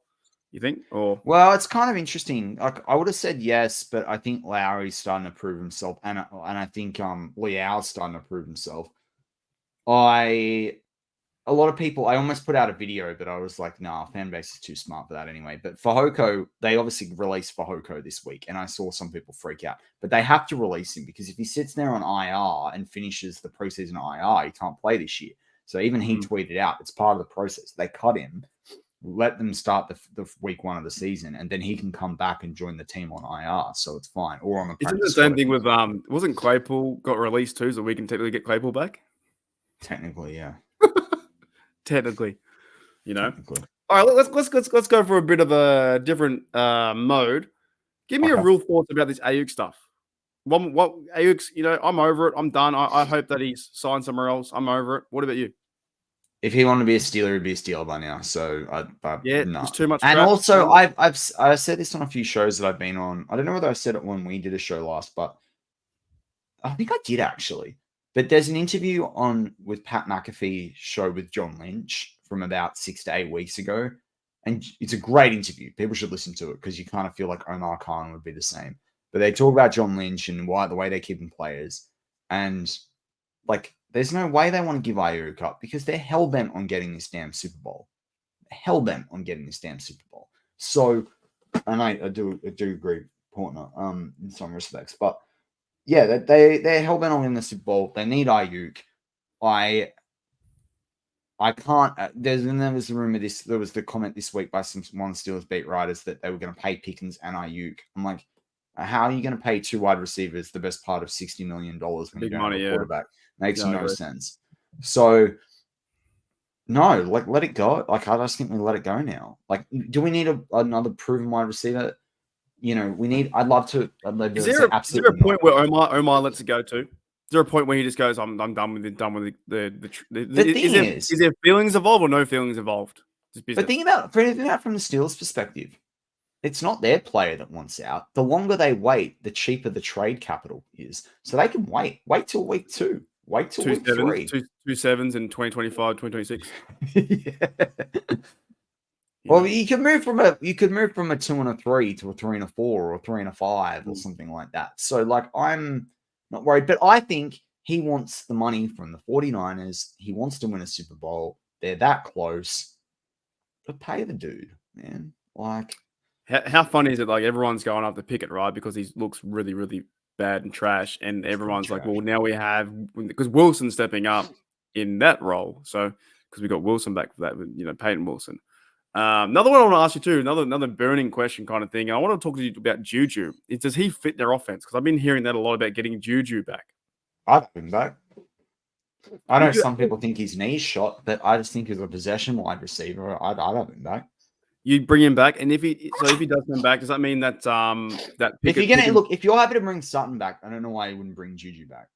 You think? Or it's kind of interesting. I would have said yes, but I think Lowry's starting to prove himself, and I think Liao's starting to prove himself. A lot of people, I almost put out a video, but I was like, nah, fan base is too smart for that anyway. But Fehoko, they obviously released Fehoko this week, and I saw some people freak out. But they have to release him, because if he sits there on IR and finishes the preseason IR, he can't play this year. So even he tweeted out, it's part of the process. They cut him, let them start the week 1 of the season, and then he can come back and join the team on IR. So it's fine. Or on the Isn't the same thing with wasn't Claypool got released too, so we can technically get Claypool back? Technically, yeah. Technically. All right, let's go for a bit of a different mode. Give me a real thoughts about this Ayuk stuff. What Ayuk's, I'm over it. I'm done. I hope that he's signed somewhere else. I'm over it. What about you? If he wanted to be a Steeler, he'd be a Steeler by now. So it's too much. And also, I've said this on a few shows that I've been on. I don't know whether I said it when we did a show last, but I think I did actually. But there's an interview with Pat McAfee's show with John Lynch from about 6 to 8 weeks ago. And it's a great interview. People should listen to it, because you kind of feel like Omar Khan would be the same. But they talk about John Lynch and the way they're keeping players. And there's no way they want to give Ayuk up, because they're hell-bent on getting this damn Super Bowl. Hell-bent on getting this damn Super Bowl. So, and I do agree, Portner, in some respects. But yeah, they're hell-bent on winning the Super Bowl. They need Ayuk. I can't. There was the rumor. There was the comment this week by one Steelers beat writers that they were going to pay Pickens and Ayuk. I'm like, how are you going to pay 2 wide receivers the best part of $60 million when you don't have a quarterback? Makes no sense. So, no, let it go. I just think we let it go now. Do we need another proven wide receiver? I'd love to. Is there a point where Omar lets it go too? Is there a point where he just goes, I'm done with it, done with the thing is there feelings involved or no feelings involved? But think about from the Steelers' perspective, it's not their player that wants out. The longer they wait, the cheaper the trade capital is. So they can wait till week 2. Wait till week 3. 2 sevens in 2025, 2026. Yeah. Well, you could move from a 2 and a 3 to a 3 and a 4 or a 3 and a 5 or something like that. So I'm not worried, but I think he wants the money from the 49ers. He wants to win a Super Bowl. They're that close. But pay the dude, man. How funny is it? Everyone's going after Pickett, right? Because he looks really, really bad and trash, and everyone's like, trash. well, now we have because Wilson's stepping up in that role, so because we got Wilson back for that, Peyton Wilson. Another one I want to ask you too, another burning question kind of thing. I want to talk to you about Juju. Does he fit their offense? Because I've been hearing that a lot about getting Juju back. I'd have him back. I know some people think his knee's shot, but I just think as a possession wide receiver, I'd have him back. You bring him back, and if he does come back, does that mean that if you're happy to bring Sutton back, I don't know why you wouldn't bring Juju back.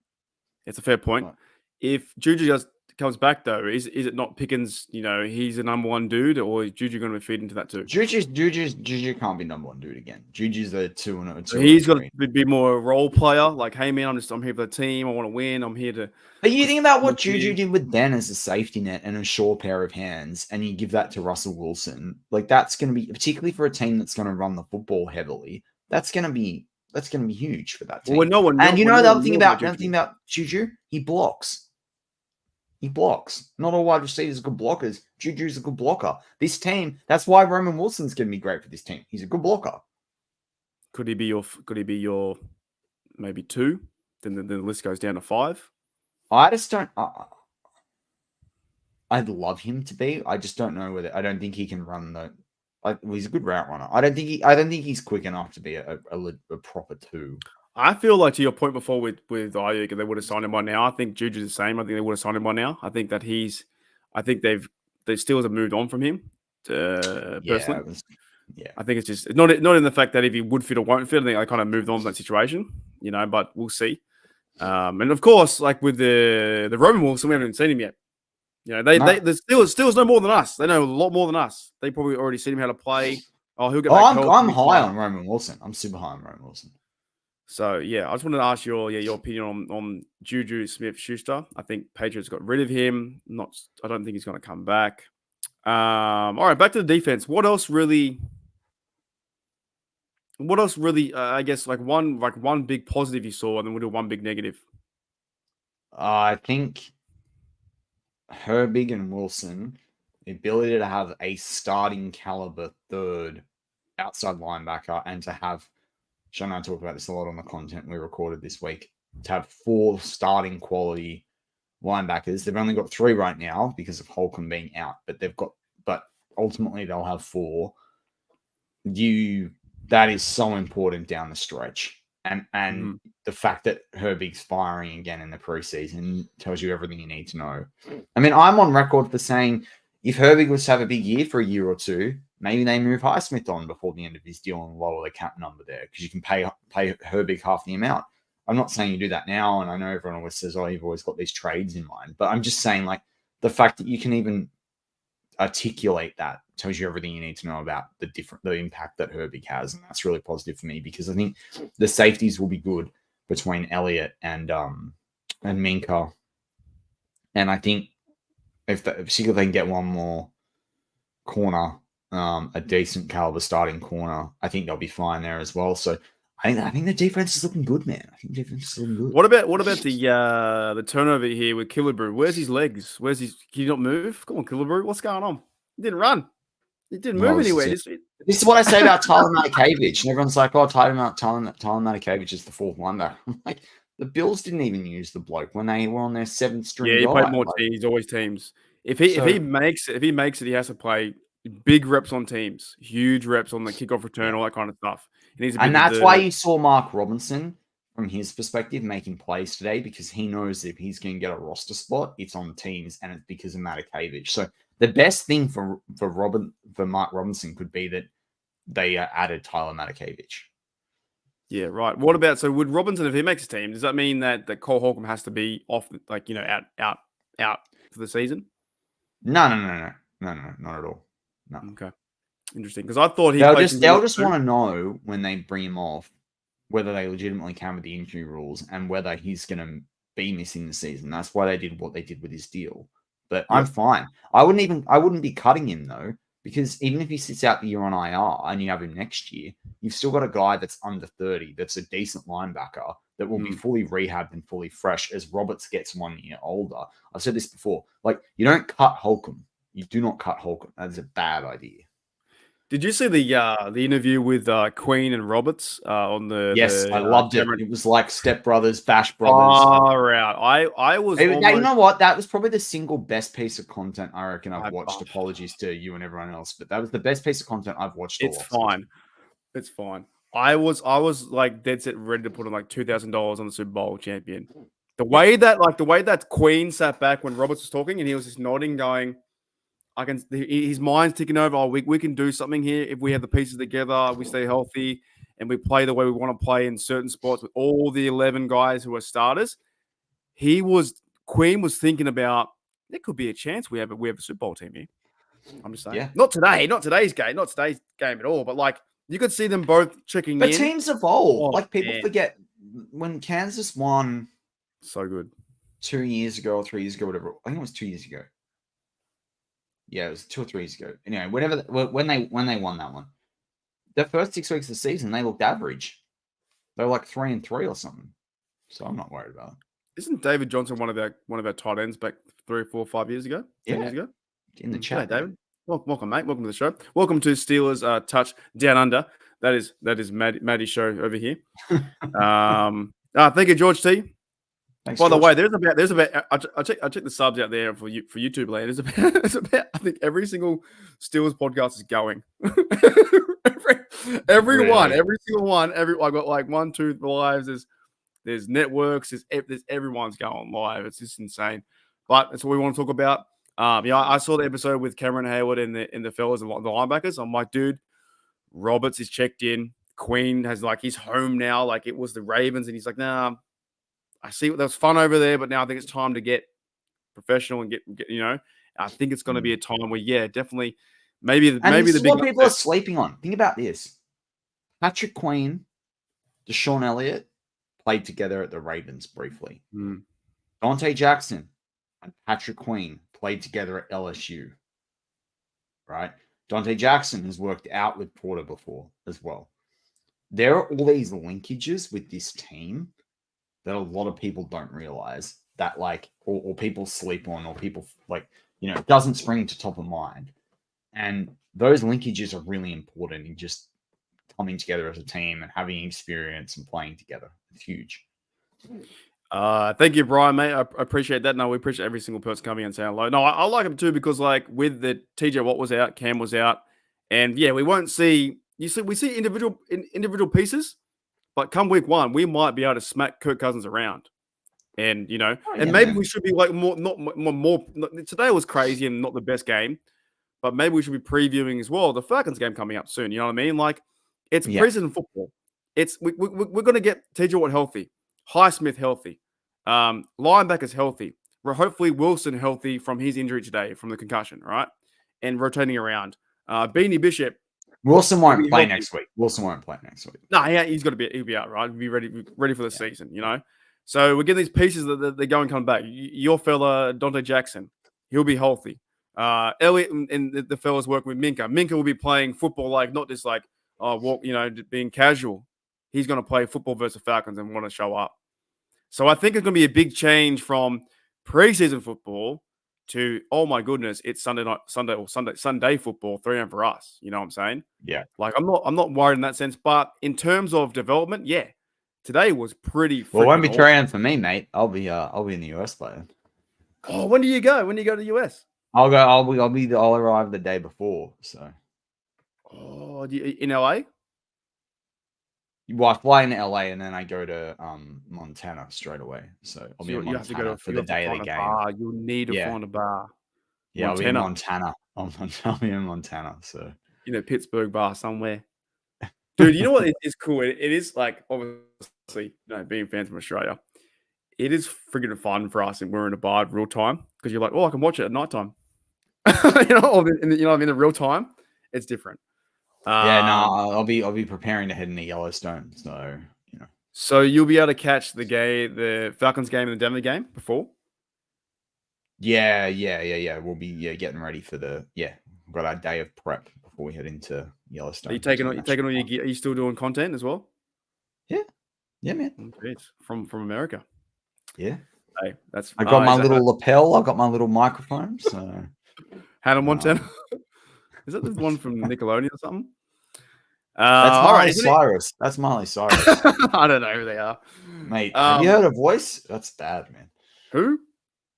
It's a fair point. Right. If Juju comes back though, is it not Pickens? He's the number one dude, or is Juju going to feed into that too? Juju can't be number one dude again. Juju's the two and two. He's got to be more a role player. Like, hey man, I'm here for the team. I want to win. I'm here to. But you think about what Juju did with Ben as a safety net and a sure pair of hands, and you give that to Russell Wilson. Like, that's going to be, particularly for a team that's going to run the football heavily. That's going to be huge for that team. Well, the other thing about Juju, he blocks. He blocks. Not all wide receivers are good blockers. Juju's a good blocker. This team, that's why Roman Wilson's going to be great for this team. He's a good blocker. Could he be your maybe 2? Then the list goes down to 5. I just don't. I'd love him to be. I just don't know whether. I don't think he can run he's a good route runner. I don't think he's quick enough to be a proper 2. I feel like, to your point before with Ayuk, they would have signed him by now. I think Juju's the same. I think they would have signed him by now. I think that the Steelers have moved on from him personally. Yeah. I think it's just not in the fact that if he would fit or won't fit. I think they kind of moved on from that situation, but we'll see. And of course, like with the Roman Wilson, we haven't seen him yet. The Steelers know more than us. They know a lot more than us. They probably already seen him how to play. He'll get back. I'm high on Roman Wilson. I'm super high on Roman Wilson. So yeah, I just wanted to ask your opinion on Juju Smith-Schuster. I think Patriots got rid of him. I don't think he's going to come back. All right, back to the defense. What else really? I guess one big positive you saw, and then we'll do one big negative. I think Herbig and Wilson, the ability to have a starting caliber third outside linebacker, and to have. Sean and I talked about this a lot on the content we recorded this week. To have 4 starting quality linebackers, they've only got 3 right now because of Holcomb being out, but ultimately they'll have 4. That is so important down the stretch, and the fact that Herbig's firing again in the preseason tells you everything you need to know. I mean, I'm on record for saying if Herbig was to have a big year for a year or 2. Maybe they move Highsmith on before the end of his deal and lower the cap number there because you can pay Herbig half the amount. I'm not saying you do that now, and I know everyone always says, "Oh, you've always got these trades in mind," but I'm just saying, like, the fact that you can even articulate that tells you everything you need to know about the impact that Herbig has, and that's really positive for me because I think the safeties will be good between Elliott and Minka, and I think particularly if they can get one more corner. A decent caliber starting corner. I think they'll be fine there as well. So I think the defense is looking good, man. I think the defense is looking good. What about the turnover here with Killebrew? Where's his legs? Can he not move? Come on, Killebrew. What's going on? He didn't run. He didn't move anywhere. This is what I say about Tyler Matakevich. And everyone's like, "Oh, Tyler Matakevich is the 4th linebacker." I'm like, the Bills didn't even use the bloke when they were on their 7th string. Yeah, he played more teams. Always teams. If he makes it, he has to play big reps on teams, huge reps on the kickoff return, all that kind of stuff. And that's why you saw Mark Robinson, from his perspective, making plays today, because he knows if he's going to get a roster spot, it's on teams, and it's because of Matakevich. So the best thing for Mark Robinson could be that they added Tyler Matakevich. Yeah, right. What about, so would Robinson, if he makes a team, does that mean that Cole Holcomb has to be off, out for the season? No, not at all. No. Okay. Interesting. Because I thought they'll just want to know when they bring him off whether they legitimately can with the injury rules and whether he's going to be missing the season. That's why they did what they did with his deal. But I'm fine. I wouldn't be cutting him though, because even if he sits out the year on IR and you have him next year, you've still got a guy that's under 30, that's a decent linebacker that will be fully rehabbed and fully fresh as Roberts gets 1 year older. I've said this before. Like, you don't cut Holcomb. You do not cut Holcomb. That is a bad idea. Did you see the interview with Queen and Roberts on the? Yes, the, I loved it. Cameron- It was like Step Brothers, Bash Brothers. Far out. I was You almost. know what? That was probably the single best piece of content I reckon I've I- watched. Apologies to you and everyone else, but that was the best piece of content I've watched. It's fine. It's fine. I was like dead set ready to put on like $2,000 on the Super Bowl champion. The way that Queen sat back when Roberts was talking and he was just nodding, going, his mind's ticking over. Oh, we can do something here if we have the pieces together, we stay healthy, and we play the way we want to play in certain spots with all the 11 guys who are starters. Queen was thinking about there could be a chance we have a Super Bowl team here. I'm just saying. Yeah. Not today's game at all, but like you could see them both checking But in. teams evolve. Oh, like people man. forget when Kansas won So good. 2 years ago or 3 years ago, whatever. I think it was 2 years ago. Yeah, it was 2 or 3 years ago. Anyway, when they won that one, the first 6 weeks of the season they looked average. They were like 3-3 or something. So I'm not worried about it. Isn't David Johnson one of our tight ends back 3 or 4 or 5 years ago? 10 Yeah. years ago? In the G'day, chat, David. Welcome, mate. Welcome to the show. Welcome to Steelers Touch Down Under. That is Maddie's show over here. Thank you, George T. Thanks, By the George. way, there's about I check the subs out there for YouTube land. There's about I think every single Steelers podcast is going. every one, every single one. I got like 1, 2 lives. There's networks. There's everyone's going live. It's just insane. But that's what we want to talk about. I saw the episode with Cameron Hayward and the fellas and the linebackers. I'm like, dude, Roberts is checked in. Queen has like he's home now. Like it was the Ravens, and he's like, nah. I see that was fun over there, but now I think it's time to get professional and get I think it's going to be a time where, yeah, definitely, maybe And the this is big what people are sleeping on. Think about this: Patrick Queen, Deshaun Elliott played together at the Ravens briefly. Dante Jackson and Patrick Queen played together at LSU. Right? Dante Jackson has worked out with Porter before as well. There are all these linkages with this team that a lot of people don't realize that or people sleep on, or people it doesn't spring to top of mind. And those linkages are really important in just coming together as a team and having experience and playing together. It's huge. Thank you, Brian, mate. I appreciate that. No, we appreciate every single person coming and saying hello. No, I like them too because like with the TJ Watt was out, Cam was out, and yeah, we won't see. We see individual pieces, but come week 1, we might be able to smack Kirk Cousins around, and maybe we should be like more. Today was crazy and not the best game, but maybe we should be previewing as well the Falcons game coming up soon. You know what I mean? Like it's preseason football. We're going to get TJ Watt healthy, Highsmith healthy, linebackers healthy. Hopefully Wilson healthy from his injury today from the concussion, right? And rotating around. Beanie Bishop. Wilson won't play next week. No, he's got to be. He'll be out, right? He'll be ready for the season. So we're getting these pieces that they're going coming back. Your fella Dante Jackson, he'll be healthy. Elliott and the fellas working with Minka. Minka will be playing football not just being casual. He's going to play football versus the Falcons and want to show up. So I think it's going to be a big change from preseason football to, oh my goodness, it's Sunday football, 3 a.m. for us. You know what I'm saying? Yeah. I'm not worried in that sense, but in terms of development, yeah, today was pretty. Well, it won't be 3 a.m. for me, mate. I'll be in the US by then. Oh, when do you go? When do you go to the US? I'll arrive the day before. So. Oh, in LA? Well, I fly into LA and then I go to Montana straight away. So I'll be in Montana for the day of the game. You'll need to find a bar. Yeah, I'll be in Montana. I'll be in Montana. So Pittsburgh bar somewhere. Dude, you know what is cool? It is like obviously, being fans from Australia, it is freaking fun for us and we're in a bar at real time because you're like, oh, I can watch it at nighttime. in the real time, it's different. I'll be preparing to head into Yellowstone. So So you'll be able to catch the Falcons game and the Denver game before. Yeah. We'll be getting ready for we've got our day of prep before we head into Yellowstone. Are you taking all your gear? Are you still doing content as well? Yeah, man. From America. Yeah. Hey, that's. I got my little lapel. I got my little microphone. So Hannah Montana. Is that the one from Nickelodeon or something? That's all Miley right, isn't it? Cyrus. That's Miley Cyrus. I don't know who they are. Mate, have you heard her voice? That's bad, man. Who?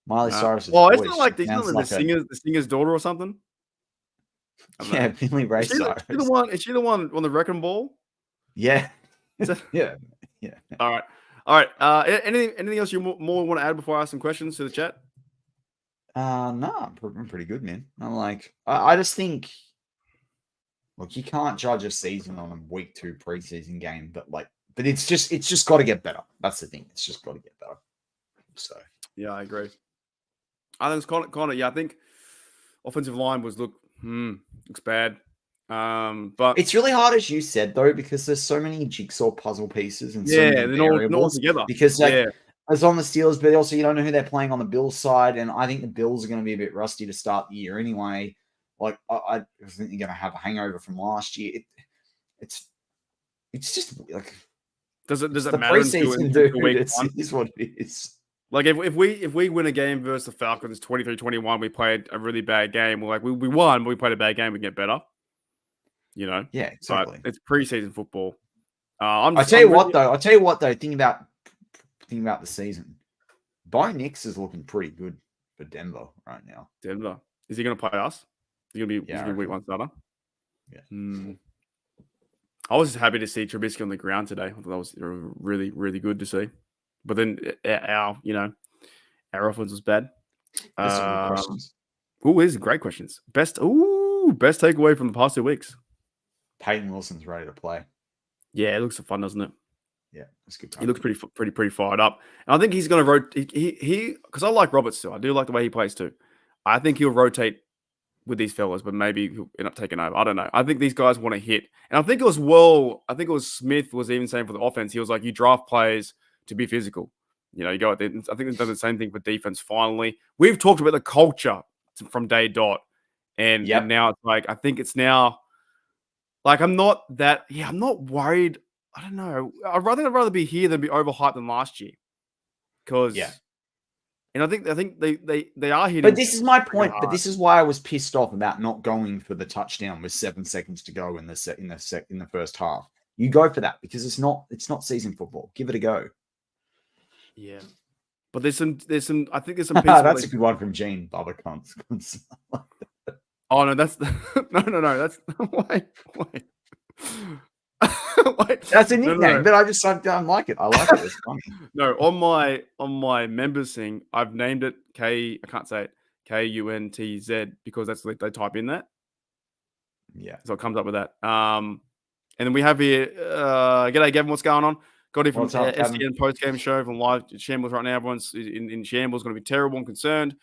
Miley Cyrus' Oh, voice. isn't it like sounds the like singer's daughter or something? I don't know. yeah, Billy Ray Is she Cyrus. is she the one on the wrecking ball? Yeah. Is that- yeah. All right. Anything else you more want to add before I ask some questions to the chat? No, I'm pretty good, man. I'm like, I just think, look, you can't judge a season on a week 2 preseason game, but it's just got to get better. That's the thing. It's just got to get better. So Yeah, I agree. I think it's kind of. Yeah, I think offensive line looks bad. But it's really hard, as you said, though, because there's so many jigsaw puzzle pieces and so yeah, many they're not all variables. together. Because it's on the Steelers, but also you don't know who they're playing on the Bills side, and I think the Bills are going to be a bit rusty to start the year anyway. Like I think they're going to have a hangover from last year. It's just like does it the matter preseason, until dude? week It one? is what it is. Like if we win a game versus the Falcons 23-21, we played a really bad game. We're like we won, but we played a bad game. We get better. You know. Yeah, exactly. But it's preseason football. I'll tell you what though. Think about the season. Bo Nix is looking pretty good for Denver right now. Denver. Is he going to play us? Is he going to be week 1 starter? Yeah. I was happy to see Trubisky on the ground today. I thought that was really, really good to see. But then our offense was bad. That's some good questions. These are great questions. Best takeaway from the past 2 weeks. Peyton Wilson's ready to play. Yeah, it looks so fun, doesn't it? Yeah, that's good. He looks pretty fired up. And I think he's going to rotate. He because I like Roberts still. I do like the way he plays too. I think he'll rotate with these fellas, but maybe he'll end up taking over. I don't know. I think these guys want to hit. And I think it was Smith was even saying for the offense, he was like, you draft players to be physical. You know, you go out there. I think they've done the same thing for defense finally. We've talked about the culture from day dot. And now it's like, I think it's now like, I'm not worried. I don't know. I'd rather be here than be overhyped than last year. And I think they are hitting. But this is my point. But this is why I was pissed off about not going for the touchdown with 7 seconds to go in the first half. You go for that because it's not season football. Give it a go. Yeah, but there's some. I think there's some. That's a good one from Gene Bubba Cunts. Oh no, that's no. That's wait. Wait. That's a nickname, but I don't like it. I like it. It's funny. No, on my members thing, I've named it I can't say it. KUNTZ because that's what they type in that. Yeah. So it comes up with that. And then we have here, g'day Gavin, what's going on? Got it from SEN post-game show from live shambles right now. Everyone's in shambles, going to be terrible and concerned.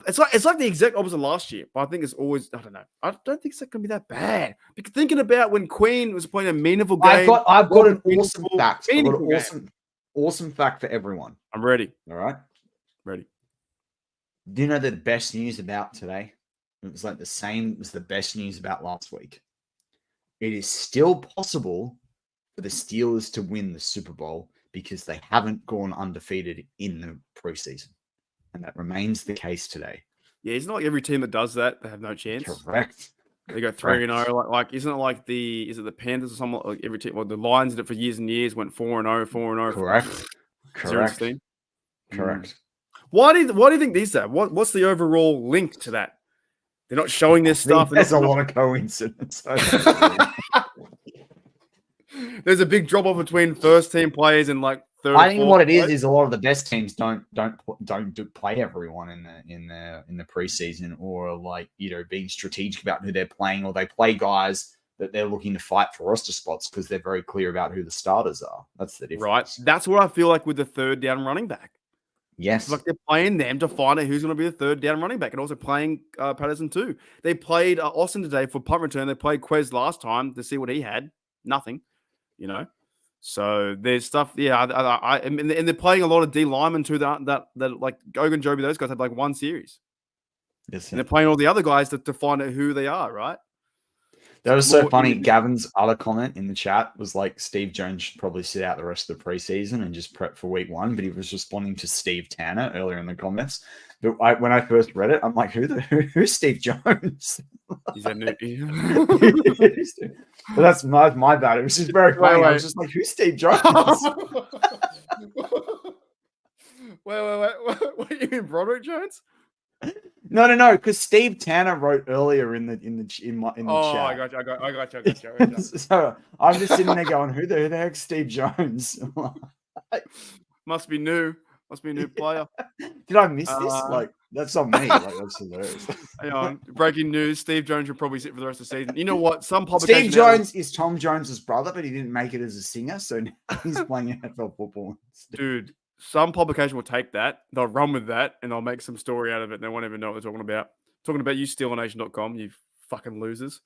It's like the exact opposite last year, but I think it's always, I don't know. I don't think it's going to be that bad. Because thinking about when Queen was playing a meaningful game. I've got an awesome fact. I've got an awesome fact for everyone. I'm ready. All right? Ready. Do you know the best news about today? It was like the same as the best news about last week. It is still possible for the Steelers to win the Super Bowl because they haven't gone undefeated in the preseason. And that remains the case today. Yeah, it's not like every team that does that, they have no chance. Correct. They go 3-0. Like isn't it like is it the Panthers or something? Like every team, well, the Lions did it for years and years, went 4-0, 4-0. Correct. Correct. Why do you think these are? What's the overall link to that? They're not showing this stuff. There's a lot of coincidence. There's a big drop off between first team players and like third. I think what it is a lot of the best teams don't play everyone in the preseason, or like, you know, being strategic about who they're playing, or they play guys that they're looking to fight for roster spots because they're very clear about who the starters are. That's the difference. Right. That's what I feel like with the third down running back. Yes. It's like they're playing them to find out who's going to be the third down running back, and also playing Patterson too. They played Austin today for punt return. They played Quez last time to see what he had. Nothing, you know. So there's stuff. Yeah, and they're playing a lot of D linemen too. That like Gogan, Joby, those guys had like one series. Yes. And they're playing all the other guys to find out who they are. Right. That was so funny. Gavin's other comment in the chat was like, Steve Jones should probably sit out the rest of the preseason and just prep for week 1. But he was responding to Steve Tanner earlier in the comments. But when I first read it, I'm like, who's Steve Jones? Is that new? But that's my bad. It was just very funny. I was just like, who's Steve Jones? wait. What do you mean, Broderick Jones? No. Because Steve Tanner wrote earlier in the chat. I got you. So I'm just sitting there going, who the heck's Steve Jones? Must be new. Must be a new player. Did I miss this? Like, that's on me. Like, that's hilarious. Hang on. Breaking news: Steve Jones will probably sit for the rest of the season. You know what? Some publication. Steve Jones is Tom Jones's brother, but he didn't make it as a singer, so now he's playing NFL football. Dude, some publication will take that, they'll run with that, and they'll make some story out of it, and they won't even know what they're talking about. Talking about you, SteelerNation.com, you fucking losers.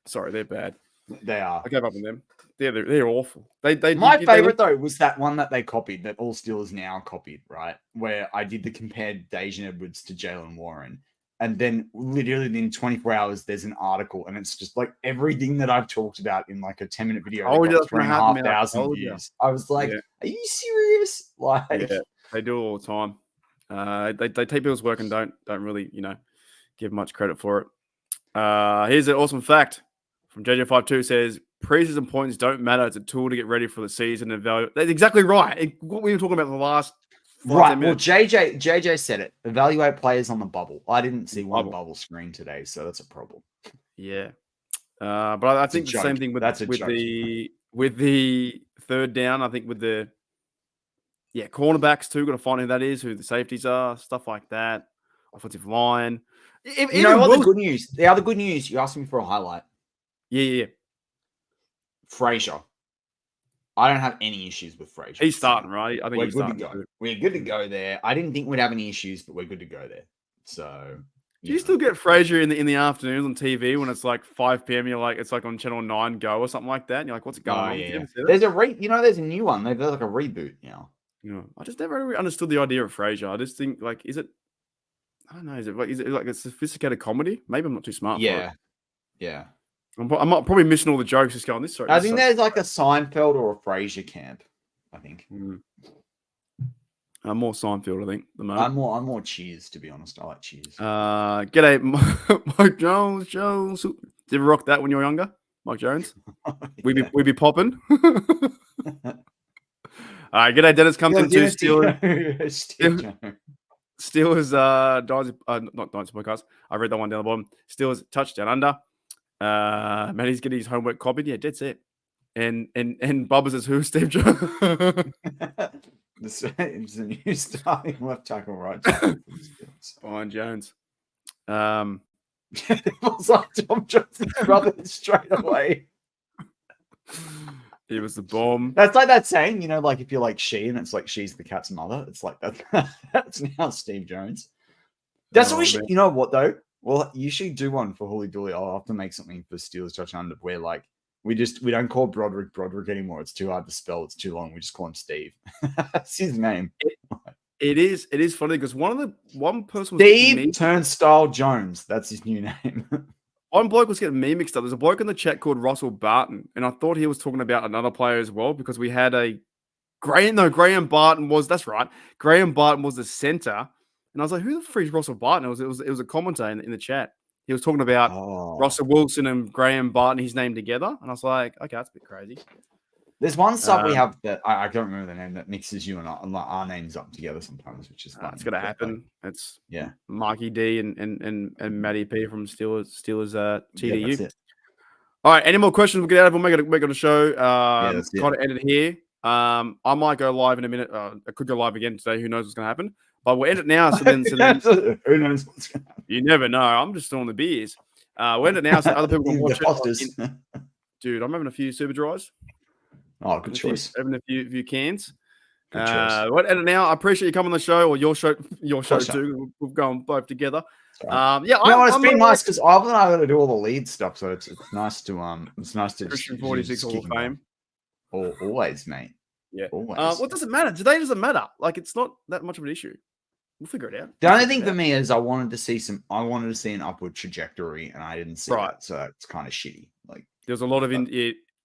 Sorry, they're bad. They are. I gave up on them. They're awful. My favorite though was that one that they copied, that all Steelers now copied, right? Where I did the compared Dejan Edwards to Jalen Warren, and then literally in 24 hours, there's an article, and it's just like everything that I've talked about in like a 10-minute video. Oh, got yeah, 3,500 views. I was like, Are you serious? Like, yeah, they do it all the time. They take people's work and don't really give much credit for it. Here's an awesome fact from JJ52 says preseason points don't matter. It's a tool to get ready for the season and value. That's exactly right. What we were talking about in the last. Right. Well, JJ said it. Evaluate players on the bubble. I didn't see one bubble screen today, so that's a problem. Yeah. But I think the same thing with the third down. I think with the cornerbacks too. Got to find who that is, who the safeties are, stuff like that. Offensive line. You know what? The good news. The other good news. You asked me for a highlight. Yeah. Frazier. I don't have any issues with Frazier. He's starting, right? I think we're good to go. We're good to go there. I didn't think we'd have any issues, but we're good to go there. So, do you still get Frazier in the afternoons on TV when it's like 5 p.m. You're like, it's like on Channel 9 Go or something like that. And you're like, what's going on? Yeah. There's there's a new one. They've got like a reboot now. I just never really understood the idea of Frazier. I just think like, is it? I don't know. Is it like a sophisticated comedy? Maybe I'm not too smart. For it. Yeah. I'm probably missing all the jokes. Just going this. Sorry, I think there's like a Seinfeld or a Frasier camp. I think. I'm more Seinfeld. I think the moment. I'm more Cheers, to be honest. I like Cheers. G'day, Mike Jones. Did you rock that when you were younger, Mike Jones? We be popping. All right, g'day, Dennis. Comes into Steelers. Steelers not Dynasty podcast. I read that one down the bottom. Steelers touchdown under. Matty's getting his homework copied. Yeah, dead set. And Bubba says, who's Steve Jones? It's a new starting left tackle, right tackle. Behind Jones. It was like Tom Johnson's brother straight away. He was the bomb. That's like that saying, like if you're like she and it's like she's the cat's mother. It's like that. That's now Steve Jones. That's what we should. You know what though? Well, you should do one for Holy Dooley. I'll have to make something for Steelers Touch Under where like we don't call Broderick anymore. It's too hard to spell. It's too long. We just call him Steve. That's his name. It is funny because one person was Steve Turnstile Jones. That's his new name. One bloke was getting me mixed up. There's a bloke in the chat called Russell Barton, and I thought he was talking about another player as well because we had Graham Barton was. That's right. Graham Barton was the center. And I was like, who the freak is Russell Barton? It was a commentator in the chat. He was talking about Russell Wilson and Graham Barton, his name together. And I was like, okay, that's a bit crazy. There's one sub we have that I don't remember the name that mixes you and our names up together sometimes, which is it's gonna happen. It's yeah, Marky D and Matty P from Steelers TDU. Yeah, all right, any more questions? We'll get out of them. We're gonna show kind of ended here. I might go live in a minute. I could go live again today. Who knows what's gonna happen? But we'll end it now. So then who knows what's going to happen? You never know. I'm just on the beers. We'll end it now so other people can watch it. Dude, I'm having a few super dries. Oh, good choice. Having a few cans. Good choice. We'll end it now. I appreciate you coming on the show, or your show too. We've gone both together. It's been nice because I've got to do all the lead stuff, so it's nice to Christian 46 Hall of Fame. Always, mate. Yeah. Always. What does it matter? Today doesn't matter. Like it's not that much of an issue. We'll figure it out. The only thing for me is I wanted to see an upward trajectory, and I didn't see that, so it's kind of shitty. Like there's a lot of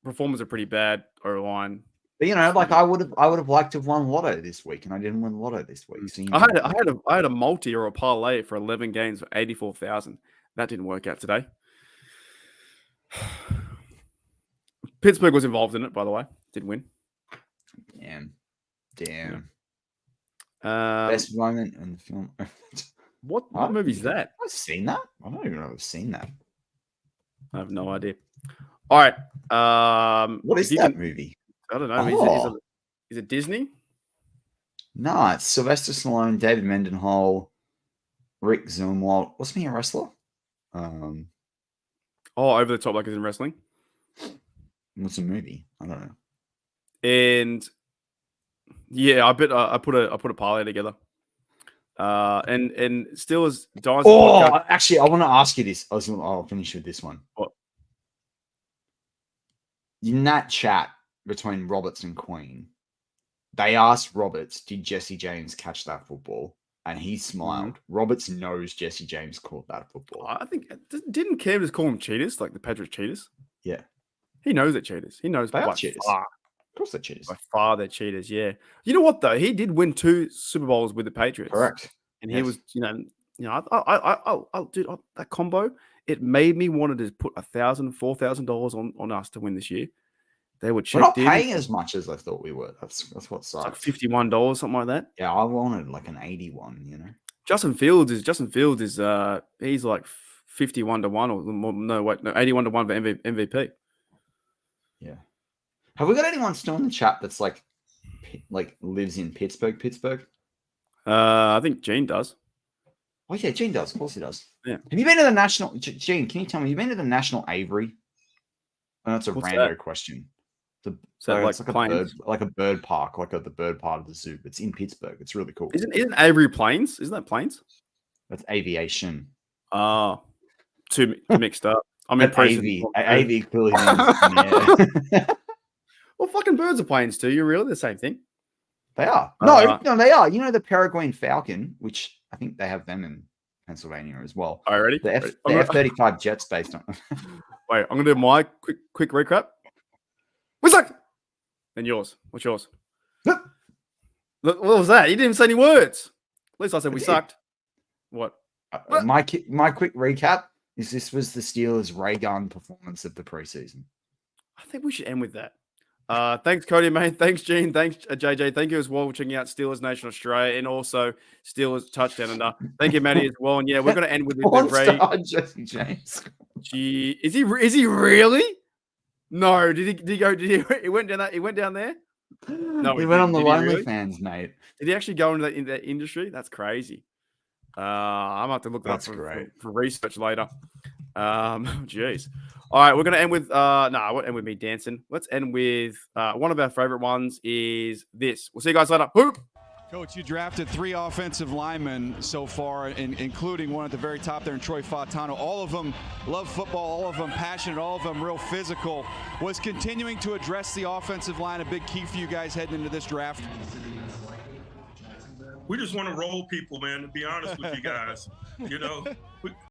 performers are pretty bad or line. But like I would have liked to have won Lotto this week, and I didn't win Lotto this week. So, I had a multi or a parlay for 11 games for 84,000. That didn't work out today. Pittsburgh was involved in it, by the way. Did win. Damn. Yeah. Best moment in the film. What movie is that? I've seen that. I don't even know if I've seen that. I have no idea. All right. What is that movie? I don't know. Oh. Is it Disney? No, it's Sylvester Stallone, David Mendenhall, Rick Zumwalt. What's me a wrestler? Over the Top, like it's in wrestling. What's a movie? I don't know. And yeah, I bet I put a parlay together. And Steelers Dynasty. Oh, actually, I want to ask you this. I'll finish with this one. What? In that chat between Roberts and Queen, they asked Roberts, "Did Jesse James catch that football?" And he smiled. Roberts knows Jesse James caught that football. I think didn't Cam just call them cheaters, like the Patriots cheaters? Yeah, he knows they're cheaters. He knows they by are cheaters. far. Of course, they're cheaters. By far, they're cheaters. Yeah. You know what though? He did win 2 Super Bowls with the Patriots. Correct. And he was, dude, that combo. It made me want to put $1,000, $4,000 on us to win this year. They were checked. We're not paying as much as I thought we were. That's what sucks. Like $51, something like that. Yeah, I wanted like an 81. Justin Fields is he's like 51 to 1 or no 81 to 1 for MVP. Yeah. Have we got anyone still in the chat that's like lives in Pittsburgh? I think Gene does. Oh yeah, Gene does. Of course he does. Yeah. Have you been to the National? Gene, can you tell me? You've been to the National Aviary? Oh, that's a rando question. It's like a bird park, the bird part of the zoo. It's in Pittsburgh. It's really cool. Isn't Avery planes? Isn't that planes? That's aviation. Too mixed up. I'm impressed. AV clearly means Well, fucking birds are planes too. You're really the same thing. They are. No, they are. You know the Peregrine Falcon, which I think they have them in Pennsylvania as well. Are you ready? The F-35 jets based on. Wait, I'm gonna do my quick recap. We sucked. And yours. What's yours? What was that? You didn't even say any words. At least I said we sucked. What? My quick recap is this was the Steelers' ray gun performance of the preseason. I think we should end with that. Thanks, Cody, mate. Thanks, Gene. Thanks, JJ. Thank you as well for checking out Steelers Nation Australia and also Steelers Touchdown Under. Thank you, Matty, as well. And yeah, we're going to end with the Ray. Jesse James. Gee, is he really? No, did he go? He went down that? He went down there. No, he went on the Lonely Fans, mate. Did he actually go into that industry? That's crazy. I'm gonna have to look that up for research later. Jeez. All right, we're gonna end with I won't end with me dancing. Let's end with one of our favorite ones is this. We'll see you guys later. Hoop. Coach, you drafted 3 offensive linemen so far, including one at the very top there in Troy Fautano. All of them love football, all of them passionate, all of them real physical. Was continuing to address the offensive line a big key for you guys heading into this draft? We just want to roll people, man, to be honest with you guys.